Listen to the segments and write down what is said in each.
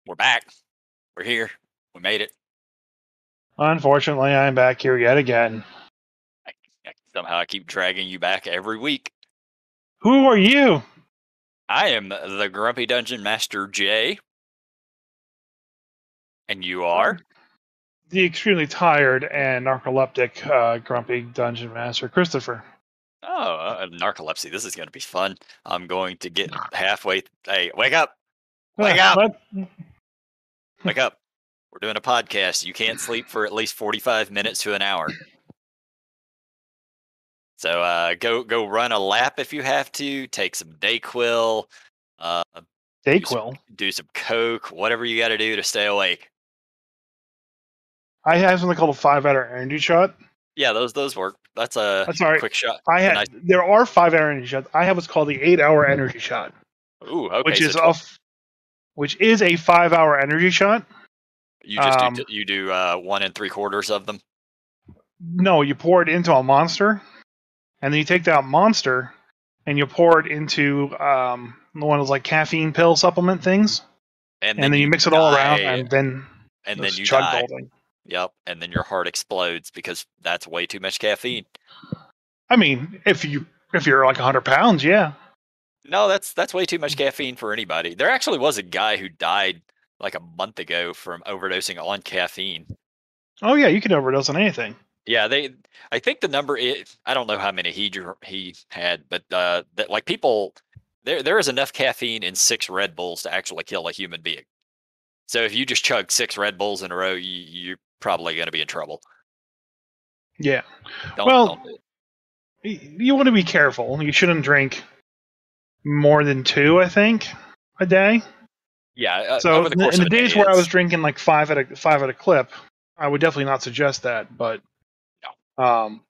We're back. We're here. We made it. Unfortunately, I'm back here yet again. Somehow I keep dragging you back every week. Who are you? I am the Grumpy Dungeon Master Jay. And you are? The extremely tired and narcoleptic Grumpy Dungeon Master Christopher. Oh, narcolepsy. This is going to be fun. I'm going to get halfway. Hey, wake up! Wake up! What? Wake up! We're doing a podcast. You can't sleep for at least 45 minutes to an hour. So go run a lap if you have to. Take some Dayquil. Dayquil? Do some Coke. Whatever you got to do to stay awake. I have something called a 5-hour energy shot. Yeah, those work. That's a quick shot. There are 5-hour energy shots. I have what's called the 8-hour energy shot. Ooh, okay. Which is a 5-hour energy shot. You just do 1 3/4 of them. No, you pour it into a monster, and then you take that monster and you pour it into one of those like caffeine pill supplement things, and then you mix it all around, and then you chug die. the whole thing. Yep, and then your heart explodes because that's way too much caffeine. I mean, if you're like 100 pounds, yeah. No, that's way too much caffeine for anybody. There actually was a guy who died like a month ago from overdosing on caffeine. Oh yeah, you can overdose on anything. Yeah, I think the number is, I don't know how many he had, but that like people there is enough caffeine in 6 Red Bulls to actually kill a human being. So if you just chug 6 Red Bulls in a row, you're probably going to be in trouble. Yeah. Don't do it. You want to be careful. You shouldn't drink more than 2, I think, a day. Yeah. So in the days where I was drinking like 5 at a clip, I would definitely not suggest that. But no.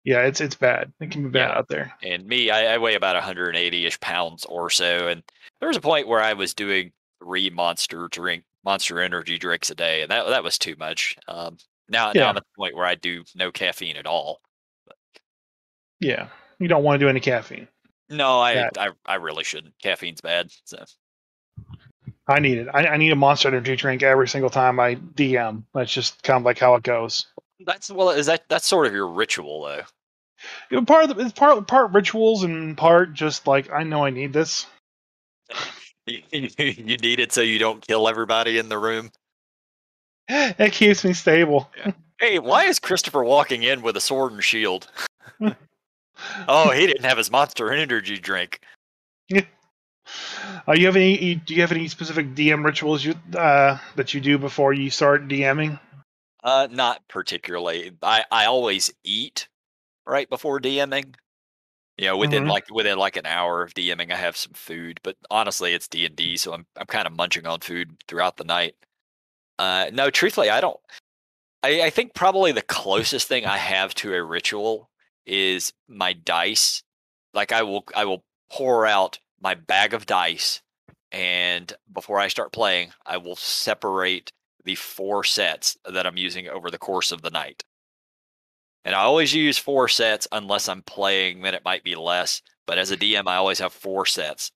Yeah, it's bad. It can be bad out there. And me, I weigh about 180-ish pounds or so, and there was a point where I was doing 3 Monster Energy drinks a day, and that was too much. Now I'm at the point where I do no caffeine at all. But, yeah, you don't want to do any caffeine. No, I really shouldn't. Caffeine's bad. So I need it. I need a Monster Energy drink every single time I DM. That's just kind of like how it goes. That's sort of your ritual though. It's part rituals and part just like I know I need this. You need it so you don't kill everybody in the room. It keeps me stable. Yeah. Hey, why is Christopher walking in with a sword and shield? Oh, he didn't have his Monster Energy drink. Yeah. Do you have any specific DM rituals that you do before you start DMing? Not particularly. I always eat right before DMing. You know, within like an hour of DMing, I have some food. But honestly, it's D&D, so I'm kind of munching on food throughout the night. No, truthfully, I don't. I think probably the closest thing I have to a ritual is my dice. Like I will pour out my bag of dice, and before I start playing, I will separate the 4 sets that I'm using over the course of the night. And I always use 4 sets unless I'm playing, then it might be less. But as a DM, I always have 4 sets.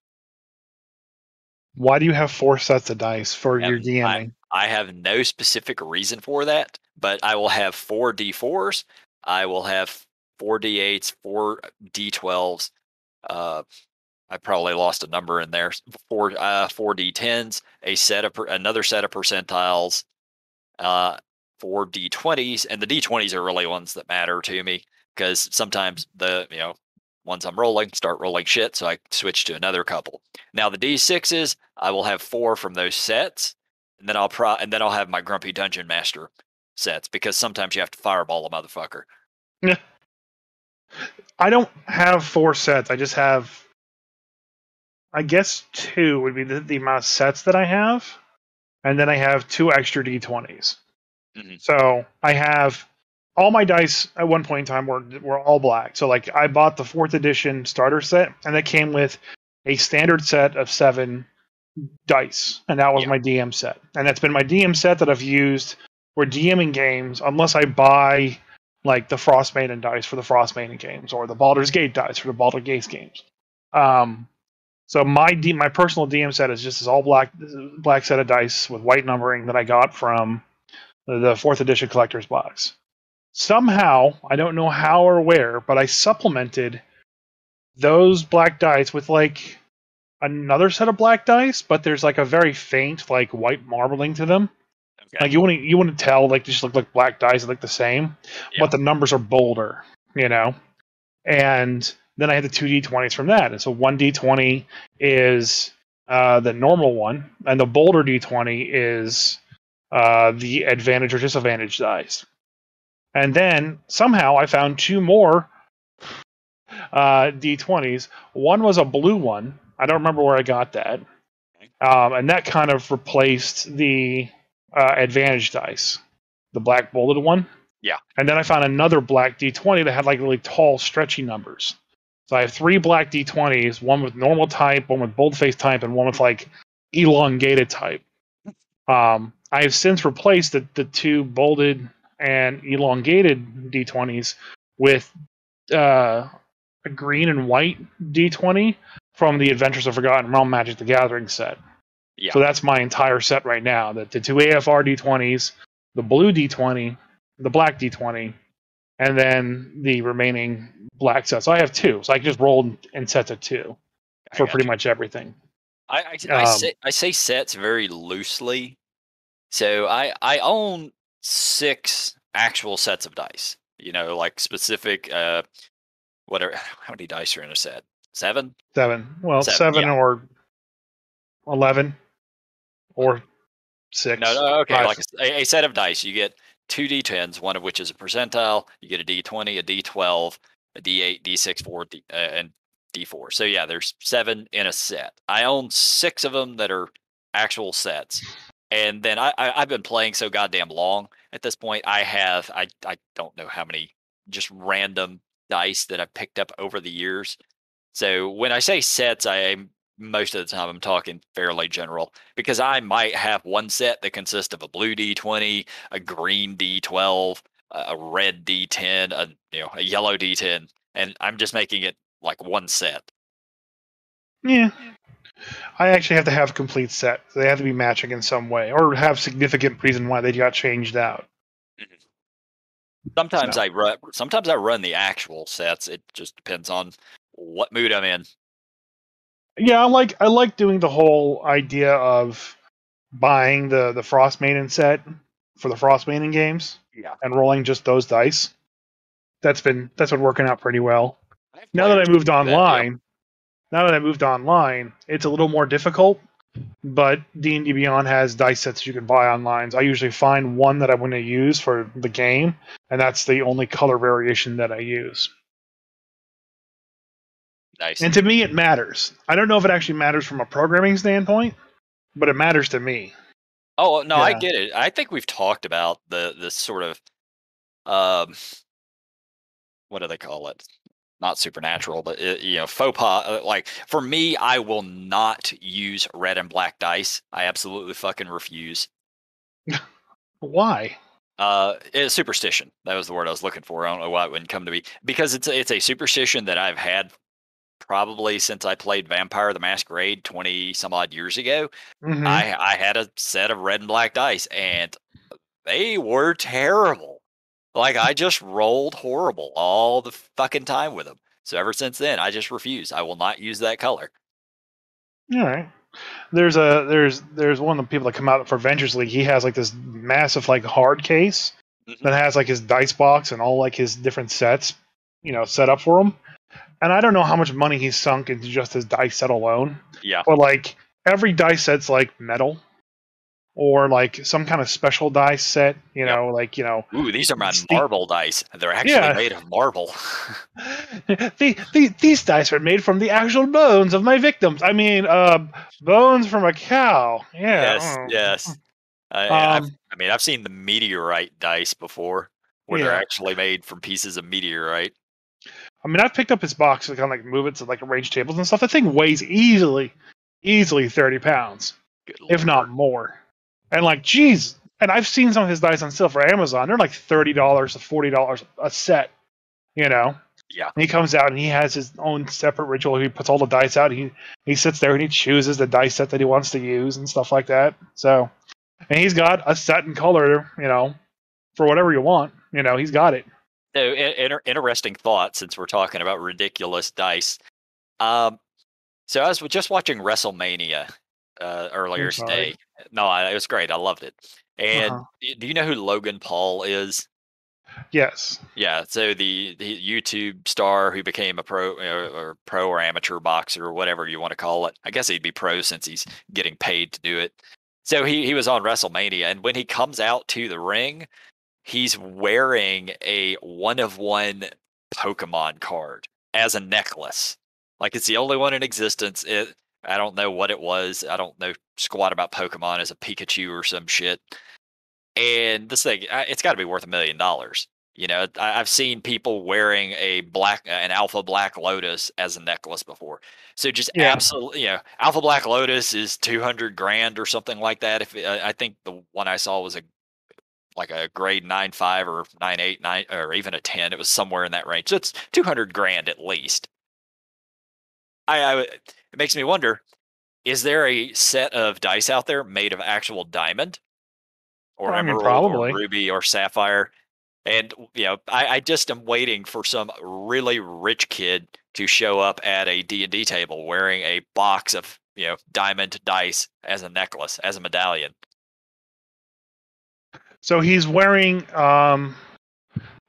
Why do you have 4 sets of dice for your DMing? I have no specific reason for that, but I will have 4 D4s. I will have 4 D8s, 4 D12s. I probably lost a number in there. 4 D10s, another set of percentiles, 4 D20s, and the D20s are really ones that matter to me because sometimes the ones I'm rolling start rolling shit, so I switch to another couple. Now the D6s, I will have 4 from those sets, and then I'll have my Grumpy Dungeon Master sets because sometimes you have to fireball a motherfucker. Yeah. I don't have 4 sets. I just have, I guess 2 would be the amount of sets that I have, and then I have 2 extra D20s. Mm-hmm. So I have all my dice at one point in time were all black. So like I bought the 4th edition starter set, and that came with a standard set of 7 dice, and that was my DM set. And that's been my DM set that I've used for DMing games, unless I buy like the Frostmaiden dice for the Frostmaiden games, or the Baldur's Gate dice for the Baldur's Gate games. So my personal DM set is just this all black set of dice with white numbering that I got from the 4th edition collector's box. Somehow, I don't know how or where, but I supplemented those black dice with like another set of black dice, but there's like a very faint like white marbling to them. Okay. Like you wouldn't tell, like they just look like black dice that look the same, but the numbers are bolder, you know. And then I had the 2d20s from that, and so 1d20 is the normal one, and the bolder d20 is the advantage or disadvantage dice. And then somehow I found 2 more d20s. One was a blue one. I don't remember where I got that, and that kind of replaced the advantage dice, the black bolded one. Yeah. And then I found another black d20 that had like really tall, stretchy numbers. So I have 3 black d20s, one with normal type, one with boldface type, and one with like elongated type. I have since replaced the 2 bolded and elongated d20s with a green and white d20 from the Adventures of Forgotten Realm Magic the Gathering set. Yeah. So that's my entire set right now. The 2 AFR d20s, the blue d20, the black d20, and then the remaining black sets. So I have 2. So I can just roll in sets of 2 for pretty much everything. I say sets very loosely. So I own 6 actual sets of dice. You know, like specific whatever. How many dice are in a set? 7? 7. Well, 7 yeah. or 11 or 6. No, okay. 5. Like a set of dice, you get 2 d10s, one of which is a percentile. You get a d20, a d12, a d8, d6, 4, and d4. So yeah, there's 7 in a set. I own 6 of them that are actual sets. And then I've been playing so goddamn long at this point. I don't know how many just random dice that I've picked up over the years. So when I say sets, most of the time I'm talking fairly general, because I might have one set that consists of a blue d20, a green d12, a red d10, a yellow d10, and I'm just making it like one set. Yeah. I actually have to have a complete set. They have to be matching in some way, or have significant reason why they got changed out. Sometimes I run the actual sets. It just depends on what mood I'm in. Yeah, I like doing the whole idea of buying the Frost Maiden set for the Frost Maiden games. Yeah. And rolling just those dice. That's been working out pretty well. Now that I moved online, it's a little more difficult. But D&D Beyond has dice sets you can buy online. So I usually find one that I want to use for the game, and that's the only color variation that I use. Nice. And to me, it matters. I don't know if it actually matters from a programming standpoint, but it matters to me. Oh no, yeah. I get it. I think we've talked about the sort of what do they call it? Not supernatural, but faux pas. Like for me, I will not use red and black dice. I absolutely fucking refuse. Why? It's superstition. That was the word I was looking for. I don't know why it wouldn't come to me, because it's a superstition that I've had probably since I played Vampire the Masquerade 20 some odd years ago. Mm-hmm. I had a set of red and black dice, and they were terrible. Like I just rolled horrible all the fucking time with them. So ever since then, I just refuse. I will not use that color. All right. There's one of the people that come out for Ventures League. He has like this massive like hard case that has like his dice box and all like his different sets, set up for him. And I don't know how much money he's sunk into just his dice set alone. Yeah. But like every dice set's like metal, or like some kind of special dice set, Ooh, these are my marble dice. They're actually made of marble. These dice are made from the actual bones of my victims. I mean, bones from a cow. Yeah. Yes. I've seen the meteorite dice before, where they're actually made from pieces of meteorite. I mean, I've picked up his box to kind of like move it to like arrange tables and stuff. That thing weighs easily 30 pounds, if not more. And like, geez, and I've seen some of his dice on sale for Amazon. They're like $30 to $40 a set, Yeah. And he comes out and he has his own separate ritual. He puts all the dice out. He sits there and he chooses the dice set that he wants to use and stuff like that. So, and he's got a set and color, for whatever you want. He's got it. So, interesting thought since we're talking about ridiculous dice. Um, so I was just watching WrestleMania I'm earlier sorry. today. No, it was great. I loved it. And Uh-huh. do you know who Logan Paul is? Yes. Yeah, so the YouTube star who became a pro or amateur boxer or whatever you want to call it. I guess he'd be pro since he's getting paid to do it. So he was on WrestleMania, and when he comes out to the ring, he's wearing a one of one Pokemon card as a necklace. Like it's the only one in existence. I don't know what it was. I don't know squat about Pokemon as a Pikachu or some shit. And this thing, it's got to be worth $1 million. I've seen people wearing an Alpha Black Lotus as a necklace before. So just Yeah. absolutely, Alpha Black Lotus is 200 grand or something like that. If I think the one I saw was like a grade 9.5 or 9.8, 9, or even a 10. It was somewhere in that range. So it's 200 grand at least. It makes me wonder: is there a set of dice out there made of actual diamond or I mean, emerald or probably. ruby or sapphire? And I just am waiting for some really rich kid to show up at a D&D table wearing a box of diamond dice as a necklace, as a medallion. So he's wearing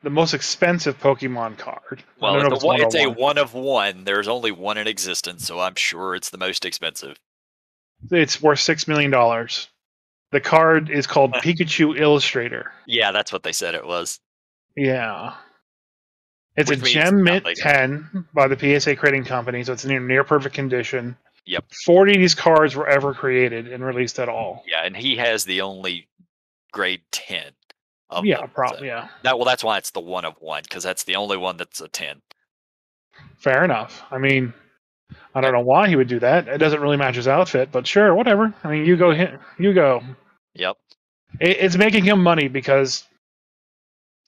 the most expensive Pokemon card. I Well, don't know if it's it's a 101. one of one. There's only one in existence, so I'm sure it's the most expensive. It's worth $6 million. The card is called Pikachu Illustrator. Yeah, that's what they said it was. Yeah. It's a Which means Gem Mint nothing. 10 by the PSA Trading Company, so it's in near perfect condition. Yep. 40 of these cards were ever created and released at all. Yeah, and he has the only grade 10 of Yeah, them. So probably. Yeah. that's why it's the one of one, because that's the only one that's a 10. Fair enough. I mean, I don't know why he would do that. It doesn't really match his outfit, but sure, whatever. I mean, you go. You go. Yep. It's making him money because.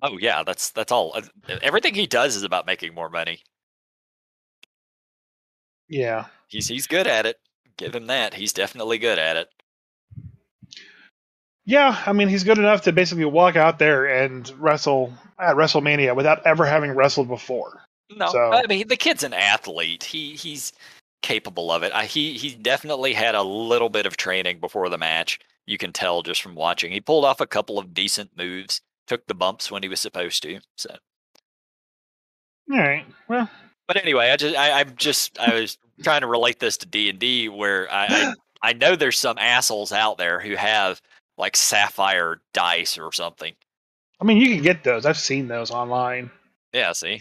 Oh yeah, that's all. Everything he does is about making more money. Yeah. He's good at it. Give him that. He's definitely good at it. Yeah, I mean, he's good enough to basically walk out there and wrestle at WrestleMania without ever having wrestled before. No, So, I mean the kid's an athlete. He's capable of it. He definitely had a little bit of training before the match. You can tell just from watching. He pulled off a couple of decent moves. Took the bumps when he was supposed to. So, all right. Well, but anyway, I was trying to relate this to D&D, where I know there's some assholes out there who have like sapphire dice or something. I mean, you can get those. I've seen those online. Yeah, see.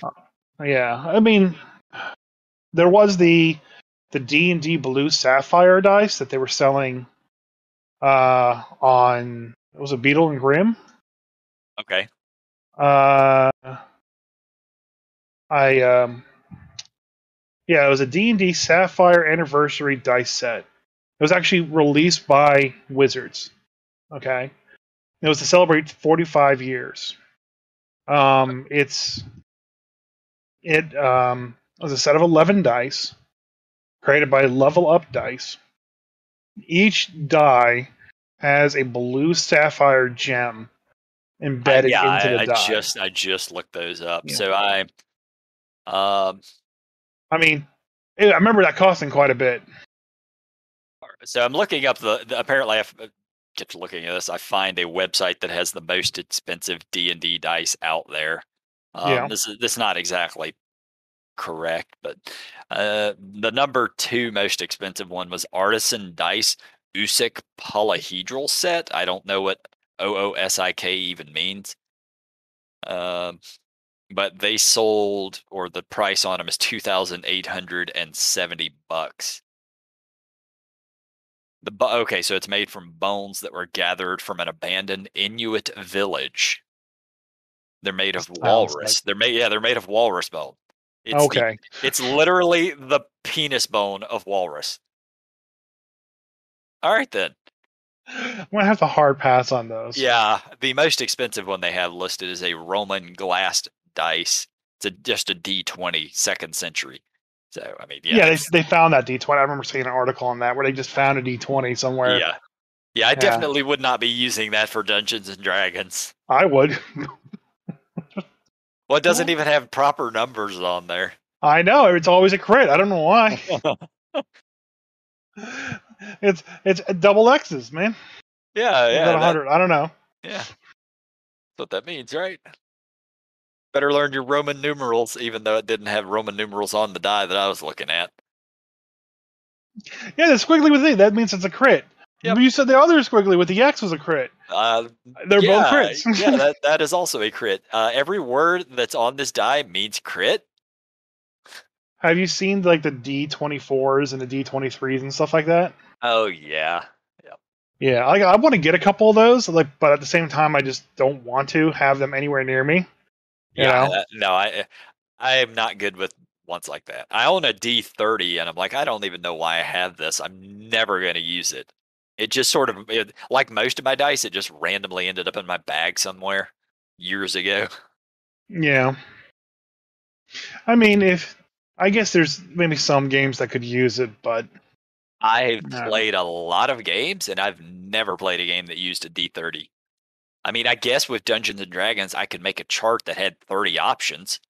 Yeah, I mean, there was the D&D Blue Sapphire dice that they were selling on, it was a Beetle and Grimm. Okay. Uh, I yeah, it was a D&D Sapphire Anniversary dice set. It was actually released by Wizards. Okay, it was to celebrate 45 years. It was a set of 11 dice created by Level Up Dice. Each die has a blue sapphire gem embedded Yeah, into the die. I just looked those up. Yeah. So um I mean, I remember that costing quite a bit. so I'm looking up apparently I get to looking at this. I find a website that has the most expensive D&D dice out there. Yeah. This is not exactly correct, but the number 2 most expensive one was Artisan Dice Usik Polyhedral Set. I don't know what OOSIK even means. But they sold, or the price on them is $2,870. Okay, so it's made from bones that were gathered from an abandoned Inuit village. They're made of Sounds like walrus. They're made of walrus bone. okay. It's literally the penis bone of walrus. All right then. I'm gonna have to hard pass on those. Yeah, the most expensive one they have listed is a Roman glassed dice just a D20 second century. So I mean, yeah, Yeah, they found that D20. I remember seeing an article on that where they just found a D20 somewhere. yeah, yeah. I Yeah, definitely would not be using that for Dungeons and Dragons. I would. Well, it doesn't even have proper numbers on there. I know it's always a crit. I don't know why. It's double X's, man. Yeah, Is that yeah, 100? I don't know. yeah. That's what that means, right? Better learn your Roman numerals, even though it didn't have Roman numerals on the die that I was looking at. Yeah, the squiggly with the that means it's a crit. Yep. You said the other squiggly with the X was a crit. They're both crits. Yeah, that is also a crit. Every word that's on this die means crit. Have you seen like the D24s and the D23s and stuff like that? Oh yeah. Yep. Yeah, I want to get a couple of those, like, but at the same time, I just don't want to have them anywhere near me. You know? No, I am not good with ones like that. I own a D30, and I'm like, I don't even know why I have this. I'm never going to use it. It just sort of, like most of my dice, it just randomly ended up in my bag somewhere years ago. Yeah. I mean, I guess there's maybe some games that could use it, but I've played a lot of games, and I've never played a game that used a D30. I mean, I guess with Dungeons and Dragons, I could make a chart that had 30 options.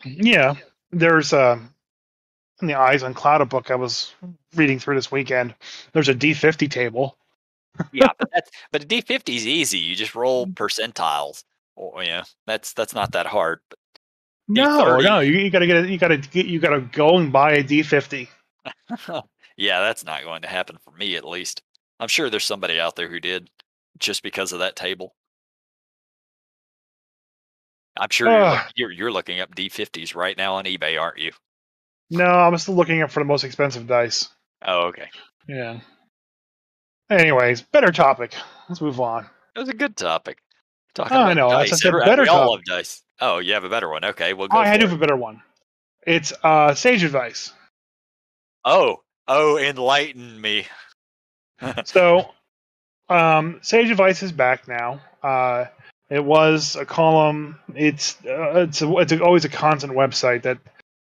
yeah, there's in the Eyes on Cloud book I was reading through this weekend. There's a D50 table. Yeah, but a D50 is easy. You just roll percentiles. Or that's not that hard. But No, you gotta go and buy a D50. Yeah, that's not going to happen for me at least. I'm sure there's somebody out there who did just because of that table. I'm sure you're looking up D50s right now on eBay, aren't you? No, I'm still looking up for the most expensive dice. Oh, okay. Yeah. Anyways, better topic. Let's move on. That was a good topic. Talking I about know. As I dice. said, better We all topic. love dice. Oh, you have a better one. Okay, we'll go I do for have it. a better one. It's sage advice. Oh, enlighten me. So, sage advice is back now. It was a column. It's always a constant website that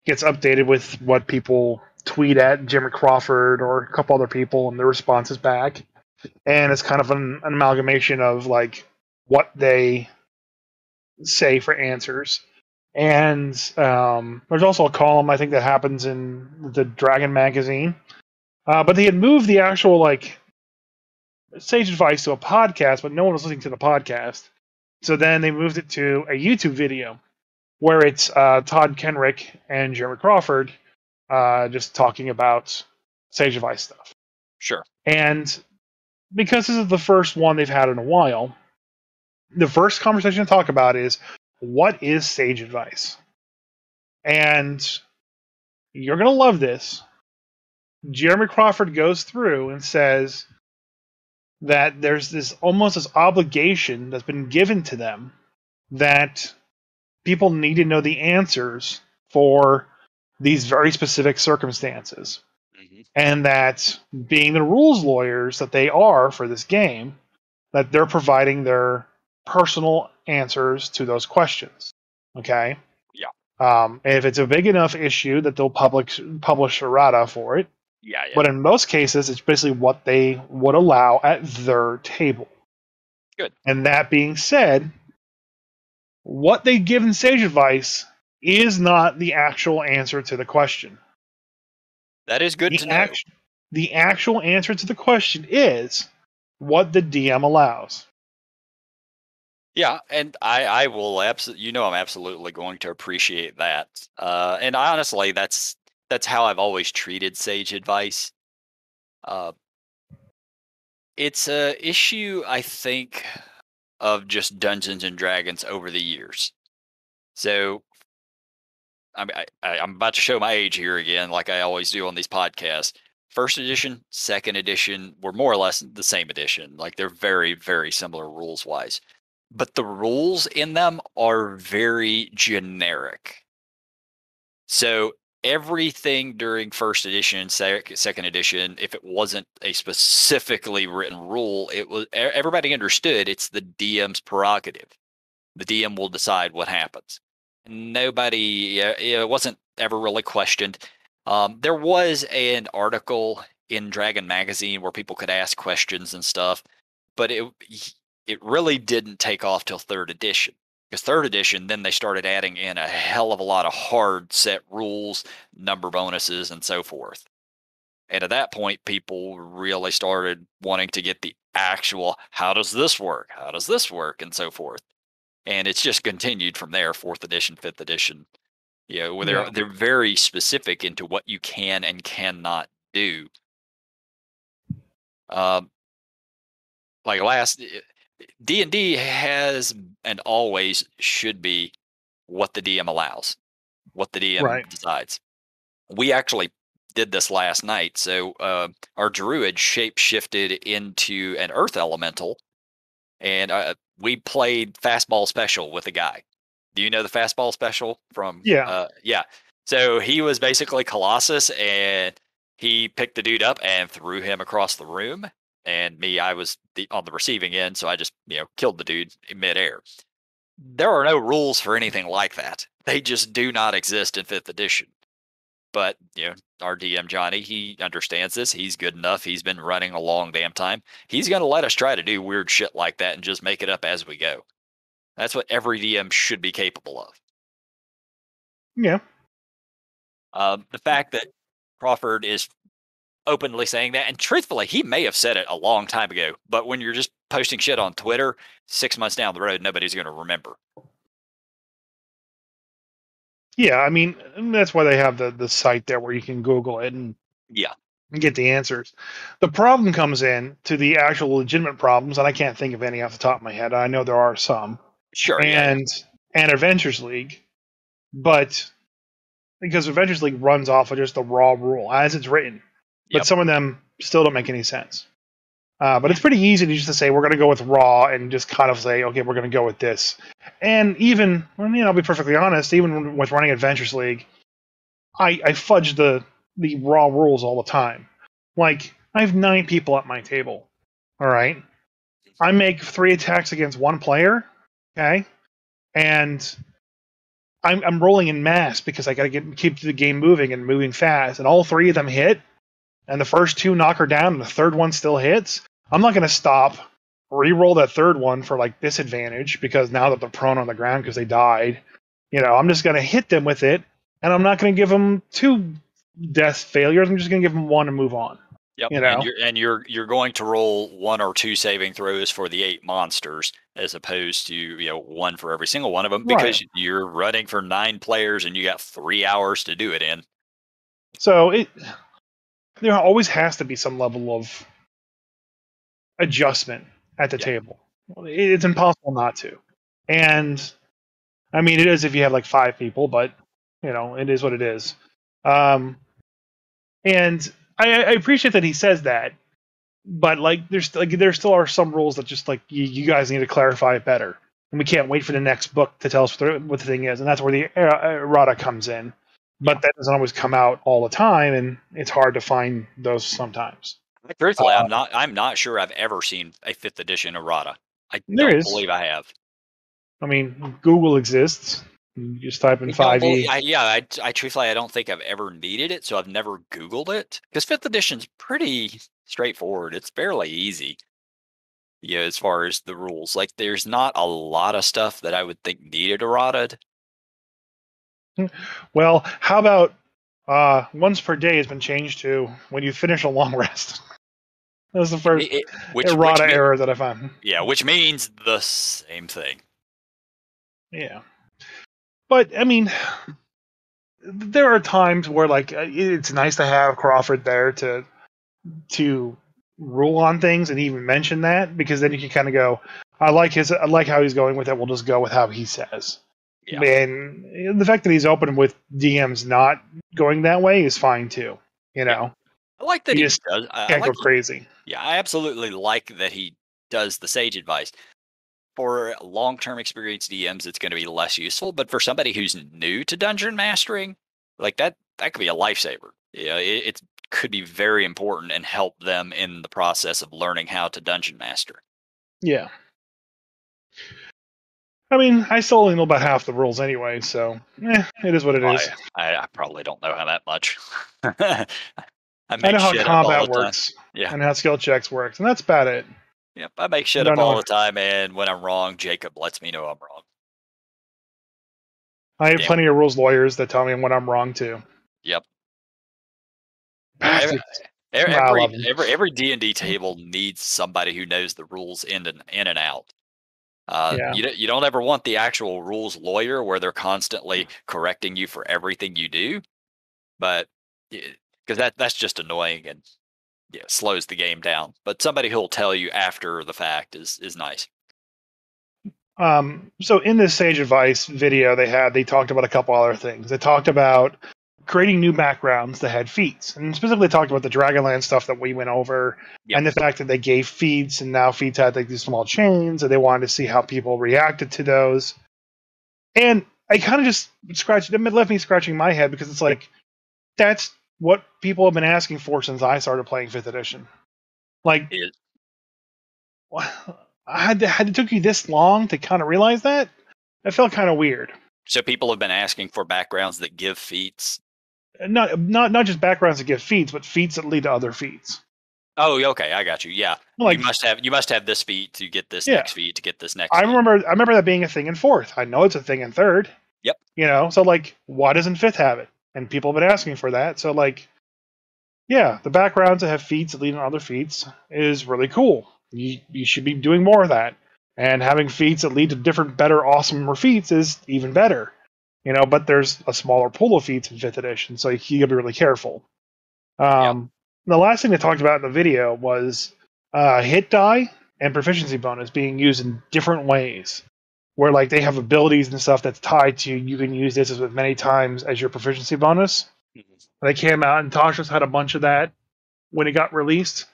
gets updated with what people tweet at Jeremy Crawford or a couple other people and their responses back. And it's kind of an amalgamation of like what they say for answers. And there's also a column I think that happens in the Dragon magazine. But they had moved the actual like sage advice to a podcast, but no one was listening to the podcast. So then they moved it to a YouTube video where it's Todd Kenrick and Jeremy Crawford just talking about sage advice stuff. Sure. And because this is the first one they've had in a while, the first conversation to talk about is what is sage advice? And you're going to love this. Jeremy Crawford goes through and says that there's this obligation that's been given to them that people need to know the answers for these very specific circumstances. Mm-hmm. And that being the rules lawyers that they are for this game, that they're providing their personal answers to those questions. Okay? Yeah. If it's a big enough issue that they'll publish errata for it. Yeah. But in most cases, it's basically what they would allow at their table. Good. And that being said, what they give in sage advice is not the actual answer to the question. That is good to know. The actual answer to the question is what the DM allows. Yeah, and I will absolutely, I'm absolutely going to appreciate that. And honestly, that's how I've always treated sage advice. It's a issue, I think, of just Dungeons and Dragons over the years. So, I mean, I'm about to show my age here again, like I always do on these podcasts. First edition, second edition were more or less the same edition. Like they're very, very similar rules wise. But the rules in them are very generic. So everything during first edition, second edition, if it wasn't a specifically written rule, it was everybody understood it's the DM's prerogative. The DM will decide what happens. Nobody, it wasn't ever really questioned. There was an article in Dragon Magazine where people could ask questions and stuff, but it really didn't take off till third edition. Because third edition, then they started adding in a hell of a lot of hard set rules, number bonuses, and so forth. And at that point, people really started wanting to get the actual how does this work? How does this work? And so forth. And it's just continued from there, fourth edition, fifth edition. Where Yeah. they're very specific into what you can and cannot do. Um, like last D&D has and always should be what the DM allows, what the DM Right. decides. We actually did this last night. So our druid shape shifted into an earth elemental, and we played fastball special with a guy. Do you know the fastball special from? Yeah. Yeah. So he was basically Colossus, and he picked the dude up and threw him across the room. And me, I was on the receiving end, so I just killed the dude in midair. There are no rules for anything like that. They just do not exist in fifth edition. But our DM Johnny, he understands this. He's good enough. He's been running a long damn time. He's going to let us try to do weird shit like that and just make it up as we go. That's what every DM should be capable of. Yeah. The fact that Crawford is openly saying that, and truthfully, he may have said it a long time ago, but when you're just posting shit on Twitter, 6 months down the road, nobody's going to remember. Yeah. I mean, that's why they have the site there where you can Google it and Yeah, get the answers. The problem comes in to the actual legitimate problems, and I can't think of any off the top of my head. I know there are some, sure, yeah. and Adventures League, but because Adventures League runs off of just the raw rule as it's written, but Yep. some of them still don't make any sense. But it's pretty easy to just to say we're going to go with raw and just kind of say, okay, we're going to go with this. And even, I'll be perfectly honest, even with running Adventures League, I fudge the raw rules all the time. Like, I have 9 people at my table. All right. I make 3 attacks against 1 player. Okay. And I'm rolling in mass because I got to keep the game moving and moving fast. And all 3 of them hit. And the first 2 knock her down and the third one still hits. I'm not going to stop, re-roll that third one for like disadvantage because now that they're prone on the ground because they died. I'm just going to hit them with it. And I'm not going to give them 2 death failures. I'm just going to give them 1 and move on. Yep, You and know, you're going to roll 1 or 2 saving throws for the 8 monsters, as opposed to 1 for every single one of them, right? because you're running for 9 players and you got 3 hours to do it in. So there always has to be some level of adjustment at the Yeah, table. It's impossible not to. And I mean, it is if you have like 5 people, but it is what it is. Um, and I appreciate that he says that, but like there still are some rules that just like you guys need to clarify it better, and we can't wait for the next book to tell us what the thing is, and that's where the errata comes in. yeah. But that doesn't always come out all the time, and it's hard to find those sometimes. Truthfully, Uh, I'm not sure I've ever seen a 5th edition errata. I there don't is, believe I have. I mean, Google exists. You just type in I don't believe. 5e. I truthfully I don't think I've ever needed it, so I've never Googled it. Because 5th edition's pretty straightforward. It's fairly easy. As far as the rules, like there's not a lot of stuff that I would think needed errata. Well, how about once per day has been changed to when you finish a long rest. That was the first Which errata error that I found. yeah, which means the same thing. Yeah, but I mean, there are times where like it's nice to have Crawford there to rule on things and even mention that because then you can kind of go, I like how he's going with it. We'll just go with how he says. Yeah, And the fact that he's open with DMs not going that way is fine too. yeah. I like that You he just does. I can't go like. crazy. Yeah, I absolutely like that he does the sage advice. For long-term experienced DMs, it's going to be less useful, but for somebody who's new to dungeon mastering, like that could be a lifesaver. It could be very important and help them in the process of learning how to dungeon master. Yeah. I mean, I still only know about half the rules anyway, so it is what it is. I probably don't know how that much. I I make know how shit up all combat the time. works Yeah. and how skill checks works, and that's about it. Yep. I make I shit up don't all know. the time, and when I'm wrong, Jacob lets me know I'm wrong. I have Damn. plenty of rules lawyers that tell me when I'm wrong too. Yep. Yeah. Bastards. I Every love them. every D&D table needs somebody who knows the rules in and out. Yeah. You don't ever want the actual rules lawyer where they're constantly correcting you for everything you do, but because that's just annoying and yeah, slows the game down. But somebody who'll tell you after the fact is nice. So in this Sage Advice video they talked about a couple other things. They talked about creating new backgrounds that had feats, and specifically talked about the Dragonland stuff that we went over, Yep. and the fact that they gave feats, and now feats had like these small chains, and they wanted to see how people reacted to those. And I kind of just scratched. It left me scratching my head because it's like that's what people have been asking for since I started playing Fifth Edition. Like, It, had it took you this long to kind of realize that? That felt kind of weird. so people have been asking for backgrounds that give feats. Not just backgrounds that give feats, but feats that lead to other feats. Oh, okay, I got you. Yeah, Like, you must have this feat to get this yeah, next feat to get this next I feat. remember that being a thing in fourth. I know it's a thing in third. Yep. So like, why doesn't fifth have it? And people have been asking for that. So like, yeah, the backgrounds that have feats that lead to other feats is really cool. You should be doing more of that. And having feats that lead to different, better, awesomer feats is even better. But there's a smaller pool of feats in fifth edition, so you gotta be really careful. Yep. The last thing they talked about in the video was hit die and proficiency bonus being used in different ways. Where like they have abilities and stuff that's tied to you can use this as many times as your proficiency bonus. They came out and Tasha's had a bunch of that when it got released.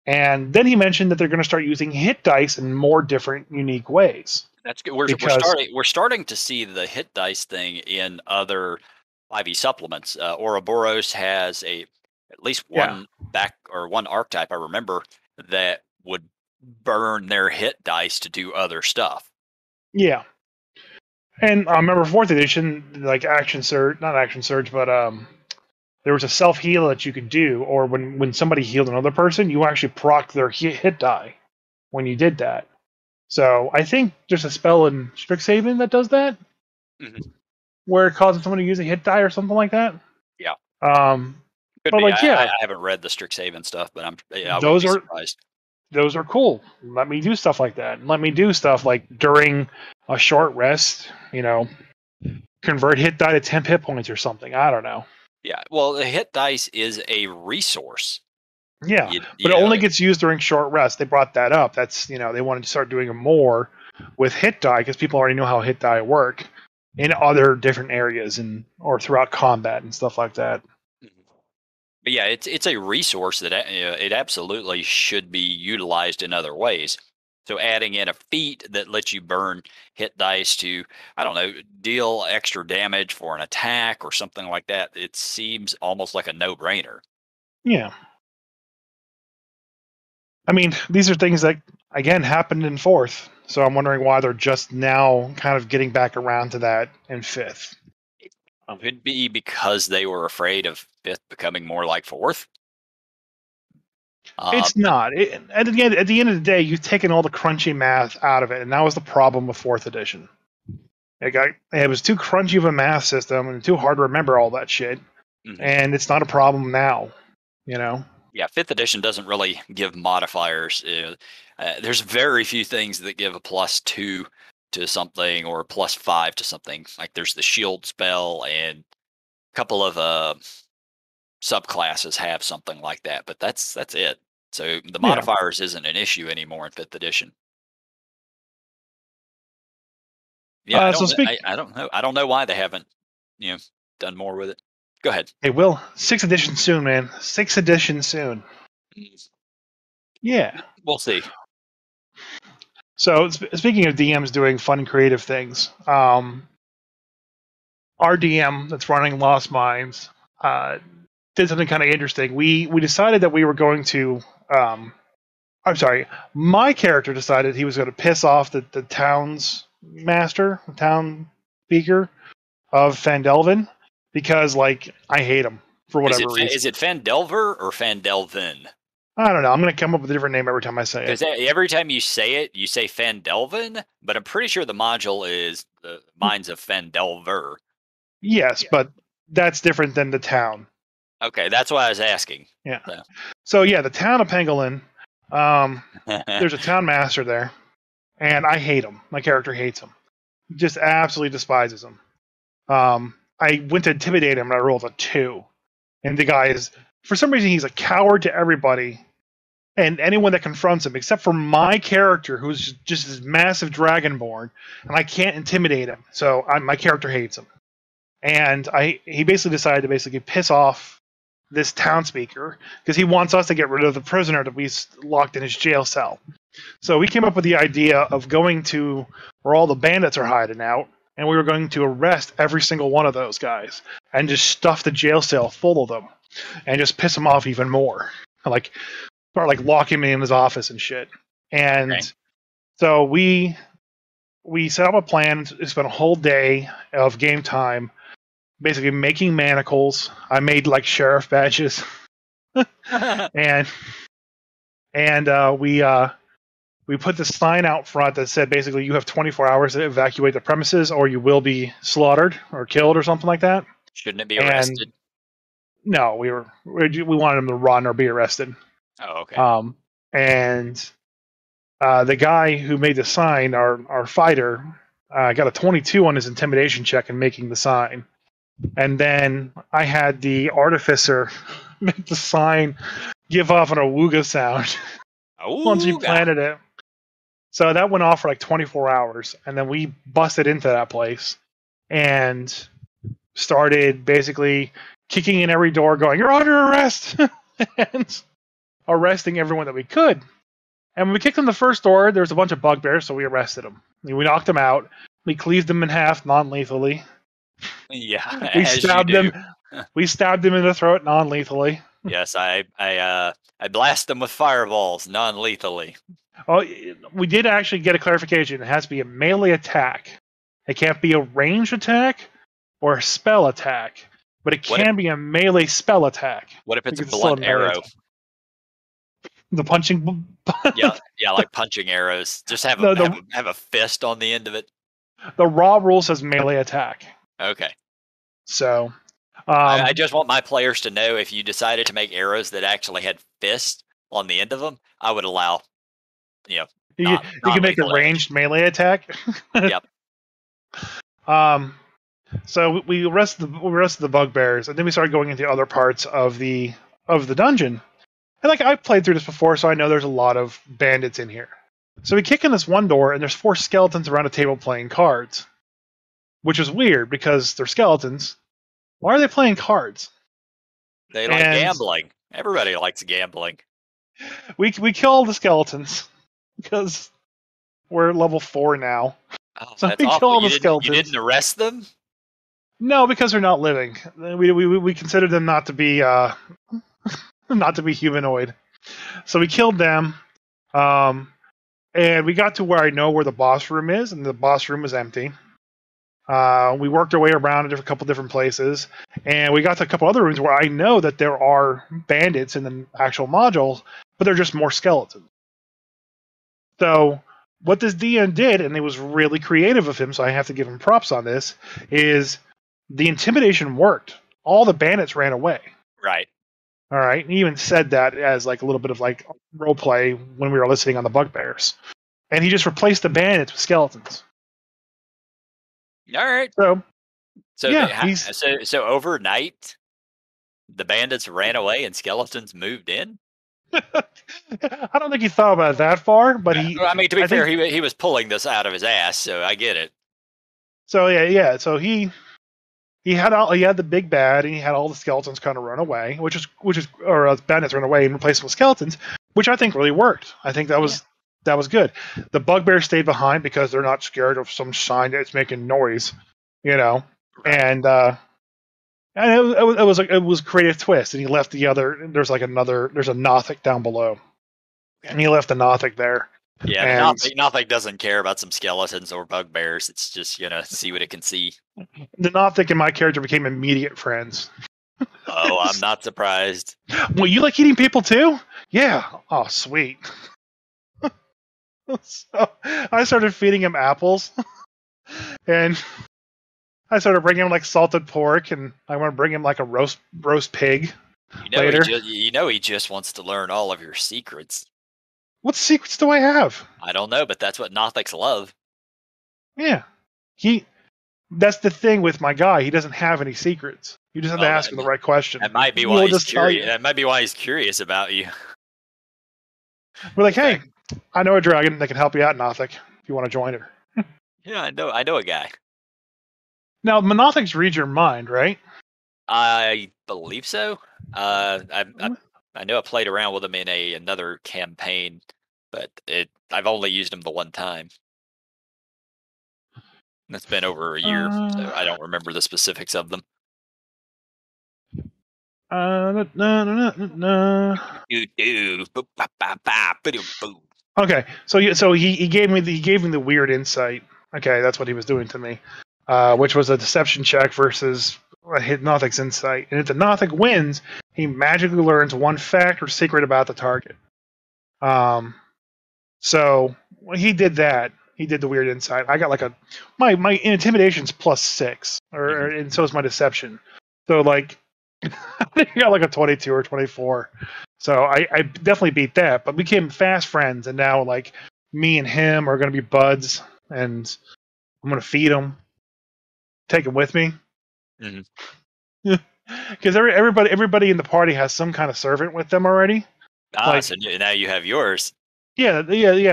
And then he mentioned that they're going to start using hit dice in more different, unique ways. That's good. Because We're starting to see the hit dice thing in other 5e supplements. Ouroboros has at least yeah, one archetype I remember that would burn their hit dice to do other stuff. yeah. And I remember fourth edition, like action surge, not action surge, but there was a self heal that you could do, or when somebody healed another person, you actually proc their hit die when you did that. So I think there's a spell in Strixhaven that does that, where it causes someone to use a hit die or something like that. Yeah, Um, could but be. like, yeah, I haven't read the Strixhaven stuff, but I wouldn't those be are surprised. those are cool. Let me do stuff like that. Let me do stuff like during a short rest, convert hit die to 10 hit points or something. I don't know. Yeah, well, the hit dice is a resource. Yeah, but You it know, only gets used during short rest. They brought that up. That's they wanted to start doing it more with hit die because people already know how hit die work in other different areas or throughout combat and stuff like that. but yeah, it's a resource that it absolutely should be utilized in other ways. So adding in a feat that lets you burn hit dice to, I don't know, deal extra damage for an attack or something like that, it seems almost like a no-brainer. Yeah, I mean these are things that again happened in fourth, so I'm wondering why they're just now kind of getting back around to that in fifth. It could be because they were afraid of fifth becoming more like fourth. It's not. At the end of the day, you've taken all the crunchy math out of it, and that was the problem with fourth edition. It was too crunchy of a math system and too hard to remember all that shit. And it's not a problem now. Yeah, fifth edition doesn't really give modifiers. There's very few things that give a +2 to something or a +5 to something. Like there's the shield spell and a couple of subclasses have something like that, but that's it. So the Yeah. modifiers isn't an issue anymore in fifth edition. Yeah, I don't know. I don't know why they haven't, done more with it. Go ahead. Hey, Will, sixth edition soon, man. Sixth edition soon. Yeah. We'll see. So speaking of DMs doing fun and creative things, our DM that's running Lost Minds did something kind of interesting. We decided that we were going to. I'm sorry. My character decided he was going to piss off the town's master, town speaker of Fandelvin, because like I hate him for whatever reason. Is it Fandelver or Fandelvin? I don't know. I'm going to come up with a different name every time I say it. Because every time you say it, you say Fandelvin, but I'm pretty sure the module is the Mines of Fandelver. Yes, but that's different than the town. Okay, that's why I was asking. Yeah. So yeah, the town of Pangolin. So. There's a town master there, and I hate him. My character hates him. Just absolutely despises him. I went to intimidate him, and I rolled a 2. And the guy is, for some reason, he's a coward to everybody and anyone that confronts him, except for my character, who's just this massive dragonborn, and I can't intimidate him. So my character hates him. And he basically decided to basically piss off this town speaker because he wants us to get rid of the prisoner that we locked in his jail cell. So we came up with the idea of going to where all the bandits are hiding out, and we were going to arrest every single one of those guys and just stuff the jail cell full of them and just piss them off even more. Like start like locking me in his office and shit. And so we set up a plan. We spent a whole day of game time basically making manacles. I made like sheriff badges. and we put the sign out front that said basically you have 24 hours to evacuate the premises or you will be slaughtered or killed or something like that. Shouldn't it be arrested? No, we wanted him to run or be arrested. Oh, okay. And the guy who made the sign, our fighter, got a 22 on his intimidation check in making the sign. And then I had the artificer make the sign give off an awooga sound once he planted it. So that went off for like 24 hours. And then we busted into that place and started basically kicking in every door going, "You're under arrest!" and arresting everyone that we could. And when we kicked in the first door, there was a bunch of bugbears, so we arrested them. We knocked them out. We cleaved them in half non-lethally. Yeah, we stabbed them. We stabbed them in the throat non-lethally. Yes, I blast them with fireballs non-lethally. Oh, we did actually get a clarification. It has to be a melee attack. It can't be a ranged attack or a spell attack, but it can be a melee spell attack. What if it's a blunt arrow? The punching. yeah, like punching arrows. Just have a fist on the end of it. The raw rule says melee attack. Okay. So, I just want my players to know if you decided to make arrows that actually had fists on the end of them, I would allow, you can make a ranged melee attack. Yep. So we arrested the bugbears, and then we started going into other parts of the dungeon. And like I've played through this before, so I know there's a lot of bandits in here. So we kick in this one door, and there's 4 skeletons around a table playing cards, which is weird because they're skeletons. Why are they playing cards? They like gambling. Everybody likes gambling. We kill the skeletons because we're level 4 now. Oh, so we kill all the skeletons. You didn't arrest them? No, because they're not living. We consider them not to be not to be humanoid. So we killed them. And we got to where I know where the boss room is, and the boss room was empty. We worked our way around a couple different places, and we got to a couple other rooms where I know that there are bandits in the actual modules, but they're just more skeletons. So what this DM did, and it was really creative of him, so I have to give him props on this, is the intimidation worked. All the bandits ran away. Right. All right. He even said that as like a little bit of like role play when we were listening on the bugbears. And he just replaced the bandits with skeletons. All right. So yeah, so overnight, the bandits ran away and skeletons moved in. I don't think he thought about it that far, but he. I mean, to be fair, he was pulling this out of his ass, so I get it. So yeah. So he had the big bad, and he had all the skeletons kind of run away, or bandits run away and replace them with skeletons, which I think really worked. I think that was good. The bugbears stayed behind because they're not scared of some sign that's making noise, Right. And it was a creative twist. And he left the other. There's a Nothic down below, and he left the Nothic there. Yeah, the And Nothic doesn't care about some skeletons or bugbears. It's just gonna see what it can see. the Nothic and my character became immediate friends. Oh, I'm not surprised. Well, you like eating people too? Yeah. Oh, sweet. So I started feeding him apples, and I started bringing him like salted pork, and I want to bring him like a roast pig later. He just wants to learn all of your secrets. What secrets do I have? I don't know, but that's what Nothics love. Yeah, he. That's the thing with my guy. He doesn't have any secrets. You just have to Well, ask him the right question. that might be why He'll he's just tell curious. you. That might be why he's curious about you. We're like, The hey, fact, I know a dragon that can help you out, Nothic, if you want to join it. yeah, I know a guy. Now, Monothics read your mind, right? I believe so. I know I played around with him in another campaign, but I've only used him the one time. It's been over a year, so I don't remember the specifics of them. No, no, no, no, no. Okay, so he gave me the weird insight. Okay, that's what he was doing to me, which was a deception check versus hit Nothic's insight. And if the Nothic wins, he magically learns one fact or secret about the target. So he did that. He did the weird insight. I got like my intimidation's +6, and so is my deception. So like, I think I got like a 22 or 24. So I definitely beat that. But we became fast friends, and now like me and him are gonna be buds, and I'm gonna feed him, take him with me. Because everybody in the party has some kind of servant with them already. Ah, Like, so now you have yours. yeah.